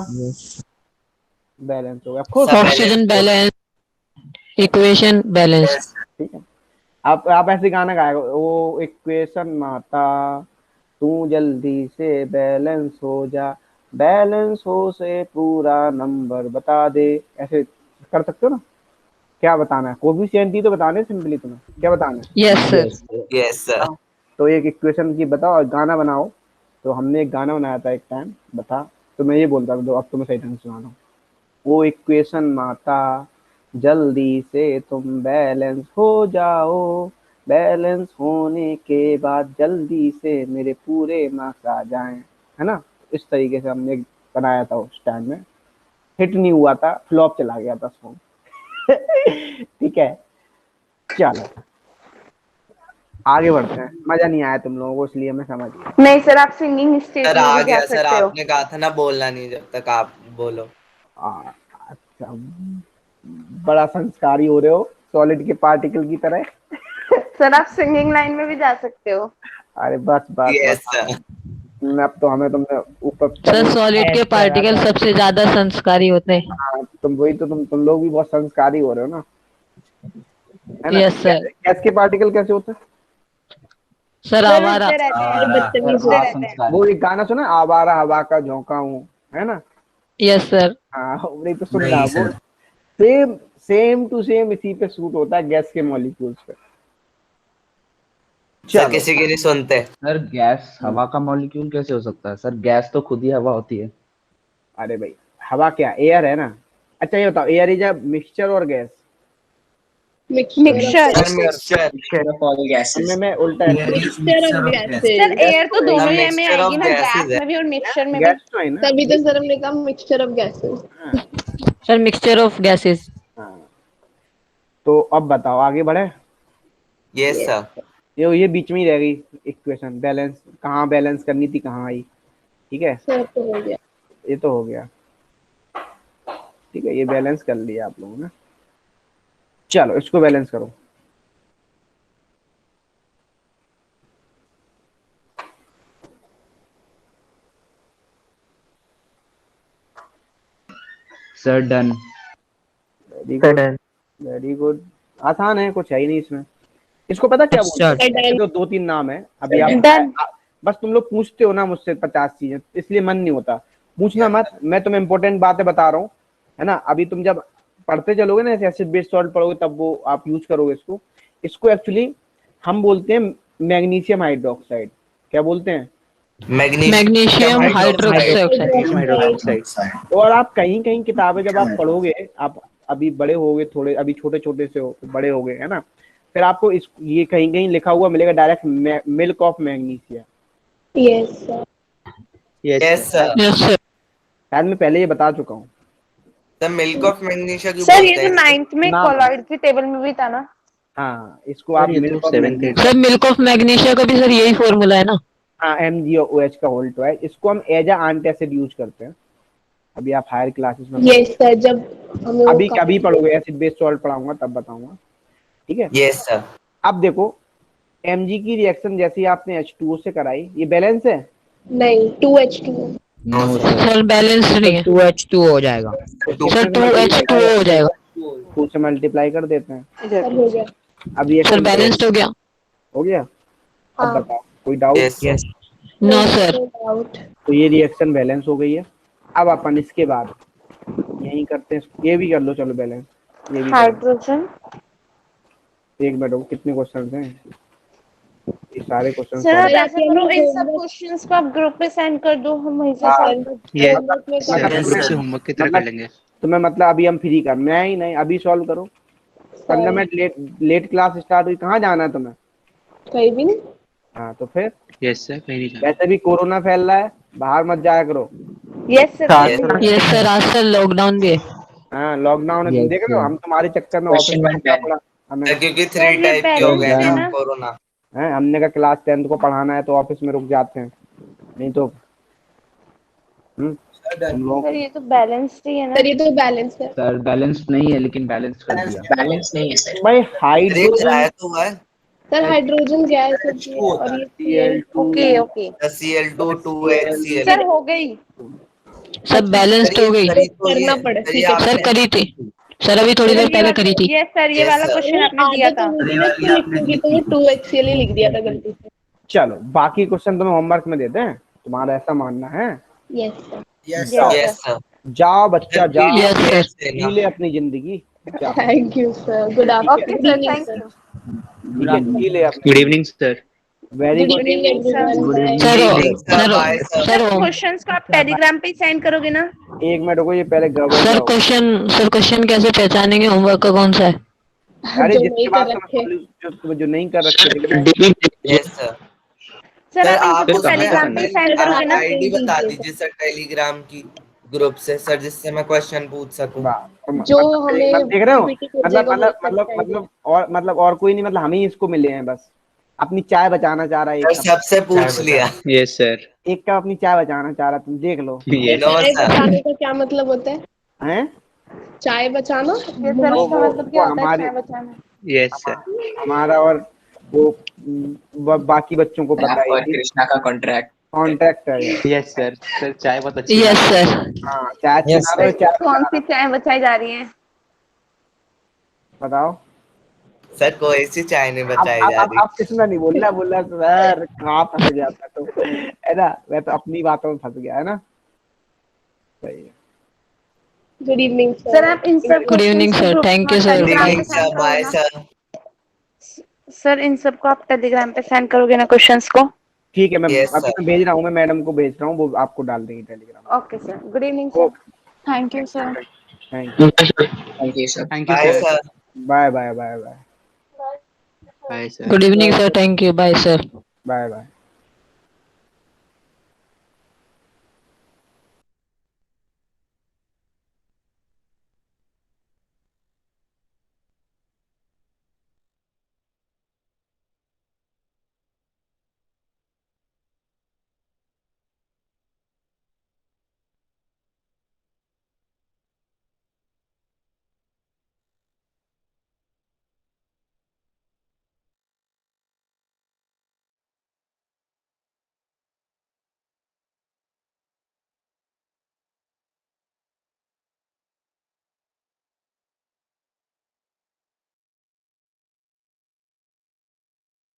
बैलेंस हो गया, खुश? Oxygen balance, equation balance. ठीक है, आप ऐसे गाना गाएगा, वो इक्वेशन माता तू जल्दी से बैलेंस हो जा, बैलेंस हो से पूरा नंबर बता दे। ऐसे कर सकते हो ना? क्या बताना है? कोफिशिएंट ही तो बताना है, सिंपली तुम्हें क्या बताना है? Yes sir. Yes sir. तो एक इक्वेशन की बताओ और गाना बनाओ। तो हमने एक गाना बनाया था एक टाइम, बता, तो मैं ये बोलता था, तो अब तुम्हें सही ढंग से सुनाना हूँ। वो इक्वेशन माता जल्दी से तुम बैलेंस हो जाओ, बैलेंस होने के बाद जल्दी से मेरे पूरे मार्क्स आ जाएं, है ना? इस तरीके से हमने बनाया था उस टाइम में। हिट नहीं हुआ था, फ्लॉप चला गया था सॉन्ग। ठीक है, चलो आगे बढ़ते हैं। मजा नहीं आया तुम लोगों को, इसलिए मैं समझ गया। नहीं सर, आप सिंगिंग स्टेज सर में आ भी गया जा सर, सकते हो। आपने कहा था ना बोलना नहीं जब तक आप बोलो। अच्छा, बड़ा संस्कारी हो रहे हो, सॉलिड के पार्टिकल की तरह। सर आप सिंगिंग लाइन में भी जा सकते हो। अरे बस बस यस बस, सर। अब तो हमें तुमने ऊपर सर सॉलिड के पार्टिकल सबसे ज्यादा संस्कारी होते हैं। हाँ, तुम वही तो, तुम लोग भी बहुत संस्कारी हो रहे हो ना, है ना? Yes sir. गैस के पार्टिकल कैसे होते हैं? सर आवारा। वो एक गाना सुना, आवारा हवा का झोंका हूँ, है ना? Yes sir. हाँ नहीं तो सुनना, वो सेम सेम टू सेम इसी पे सूट होता है, गैस के मॉलिक्यूल्स पे। सर किसी की नहीं सुनते। सर गैस हवा का मॉलिक्यूल कैसे हो सकता है? सर गैस तो खुद ही हवा होती है। अरे भाई, हवा क्या एयर है ना? अच्छा ये बताओ, एयर इज अ मिक्सचर और गैस? Mixture all gases. मैं उल्टा mixture of gases. Sir air तो दोनों ही में mixture of आएगी ना, gases गैस में भी और मिक्सचर में भी। गैस तो है ना? तभी तो सर हमने कहा mixture of gases. Sir mixture of gases. हाँ, तो अब बताओ आगे बढ़े। Yes sir. ये बीच में ही रह गई इक्वेशन, बैलेंस कहाँ बैलेंस करनी थी, कहाँ आई? ठीक है, सर तो हो गया। ये तो हो गया, ठीक है, ये बैलेंस कर लिया आप लोगों ने। चलो इसको बैलेंस करो। Sir done. Very good, very good. आसान है, कुछ है ही नहीं इसमें। इसको पता क्या बोलते हैं? तो 2 3 नाम है अभी। आप बस तुम लोग पूछते हो ना मुझसे 50 चीजें, इसलिए मन नहीं होता। पूछना मत, मैं तुम्हें इंपॉर्टेंट बातें बता रहा हूँ, है ना? अभी तुम जब पढ़ते चलोगे ना, ऐसे एसिड बेस सॉल्ट पढ़ोगे, तब वो आप यूज करोगे इसको। इसको एक्चुअली हम बोलते हैं मैग्नीशियम हाइड्रोक्साइड। क्या बोलते हैं? Magnesium hydroxide. और आप कहीं कहीं किताबें जब आप पढ़ोगे, आप अभी बड़े होगे थोड़े, अभी छोटे छोटे से हो, बड़े होगे, है ना? फिर आपको इस ये कहीं कहीं लिखा हुआ मिलेगा direct, milk of magnesia. Yes sir. Yes sir. शायद मैं पहले ये बता चुका हूँ। सर मिल्क ऑफ मैग्नीशिया क्यों सर बोलते ये हैं? तो 9th में कॉलॉइड की टेबल में भी था ना? हाँ, इसको आप milk of magnesia. Sir milk of magnesia का भी सर यही फॉर्मूला है ना? हाँ, MgOH का होल ट्वाइस। इसको हम एज अ एंटासिड यूज करते हैं। अभी आप हायर क्लासेस में यस सर, जब हमें अभी कभी पढ़ोगे, एसिड बेस सॉल्ट पढ़ाऊंगा तब बताऊंगा, ठीक है? Yes sir. अब देखो, Mg की रिएक्शन जैसी आपने H2O से कराई, ये बैलेंस है? नहीं, 2H2। सर बैलेंस नहीं है। 2H2 हो जाएगा। सर 2H2O हो जाएगा। 2 से मल्टीप्लाई कर देते हैं। सर हो गया। अब ये सर बैलेंस्ड हो गया। हो गया। अब हाँ। बताओ कोई doubt? Yes no sir. Doubt. तो ये रिएक्शन बैलेंस हो गई है। अब अपन इसके बाद यही करते हैं, ये भी कर लो, चलो बैलेंस ये भी कर लो। हाइड्रोजन। एक मिनट रुको, कितने क्वेश्चन हैं? ये सारे क्वेश्चन सर आप सॉल्व। ऐसा करो, इन सब क्वेश्चंस को आप ग्रुप पे सेंड कर दो, हम वहीं से सॉल्व करते ये सर। होमवर्क की तरह कर लेंगे। तुम्हें मतलब अभी हम फ्री कर, मैं ही नहीं, अभी सॉल्व करो। 15 मिनट लेट क्लास स्टार्ट हुई, कहाँ जाना है तुम्हें? कहीं भी नहीं। हाँ तो फिर यस सर, कहीं नहीं जाना। वैसे भी कोरोना फैल रहा है, बाहर मत जाया करो। Yes sir. यस सर, आज सर लॉकडाउन भी है। हाँ लॉकडाउन है, तुम Yes, देख रहे हो, sir. हम तुम्हारे चक्कर में ऑफिस Question में one रुकना ban. पड़ा हमें। क्योंकि सर, 3 ये टाइप के हो गए balance है ना ना? कोरोना। हैं हमने का क्लास 10th को पढ़ाना है तो ऑफिस में रुक जाते हैं, नहीं तो तुम लोग सर ये तो बैलेंस्ड ही है ना? सर ये तो बैलेंस है। सर बैलेंस नहीं है लेकिन बैलेंस कर दिया। बैलेंस नहीं है सर। भाई अरे हाइड्रोजन कराया तो है। सर हाइड्रोजन गैस होती है और ये Cl2 okay okay Cl2 2HCl। Sir हो गई। सब बैलेंस्ड हो गई। करी तो करना ये पड़े, सर, ठीक ये है। सर आपने करी थी सर, अभी थोड़ी देर पहले करी थी। यस सर, ये Yes, वाला sir. क्वेश्चन आपने दिया था। तो लिखूंगी तो मैं 2HCl ही लिख दिया था गलती से। चलो बाकी क्वेश्चन तुम्हें होमवर्क में देते हैं, तुम्हारा ऐसा मानना है? Yes sir. Yes sir. जाओ बच्चा जाओ, Yes, sir. जी ले अपनी जिंदगी, जाओ। Thank you sir. Good okay sir, afternoon thank sir. You. ठीक है, जी ले अपनी। Good evening sir. Very good good. Evening everyone. Sir evening sir, sir bye sir. Sir questions को आप टेलीग्राम पे सेंड करोगे ना? एक मिनट रुको, ये पहले गवर्न सर जाओ। क्वेश्चन कैसे पहचानेंगे होमवर्क का कौन सा है? अरे जो जिसके नहीं बाद कर रखे। जो नहीं कर रखे यस सर। सर आप इन आप सबको उसमें टेलीग्राम पे सेंड करोगे ना? आईडी बता दीजिए सर टेलीग्राम की ग्रुप से सर, जिससे मैं क्वेश्चन पूछ सकूं। जो हमें देख रहे हो, PPT भेजेगा वो मतलब और कोई नहीं, मतलब हम ही इसको मिले हैं बस। अपनी चाय बचाना चाह रहा है सर एक सबसे पूछ लिया। Yes sir. एक का अपनी चाय बचाना चाह रहा, तुम देख लो। यस नो चाय सर। बचाने का क्या मतलब होता है? हैं चाय बचाना? ये सर इसका मतलब क्या होता है हमारे चाय बचाना? Yes sir. हमारा और वो बाकी बच्चों को पता और है, कृष्णा का कॉन्ट्रैक्ट। कॉन्ट्रैक्ट है ये। Yes sir. सर चाय बहुत अच्छी यस है। सर। हाँ चाय Yes, बना रहे हो, चाय कौन बना सी चाय बचाई जा रही है? बताओ। सर कोई सी चाय नहीं बचाई जा रही। अब किसने नहीं बोला सर, कहाँ फंस गया था तो, है ना, मैं तो अपनी बातों में फंस गया, है ना। सही है। गुड इवनिंग सर आप इन सब good evening sir, thank you sir, good bye. Evening sir, bye sir. Sir इन सबको आप टेलीग्राम पे सेंड करोगे ना क्वेश्चंस को? ठीक है, मैं Yes, अभी sir. मैं भेज रहा हूँ, मैं मैडम को भेज रहा हूँ, वो आपको डाल देंगे Telegram. Okay sir, good evening sir. Thank you sir. Thank you. Thank you sir. Thank you bye sir. Sir. Bye bye bye bye bye sir. Good evening sir, thank you, bye sir. Bye bye.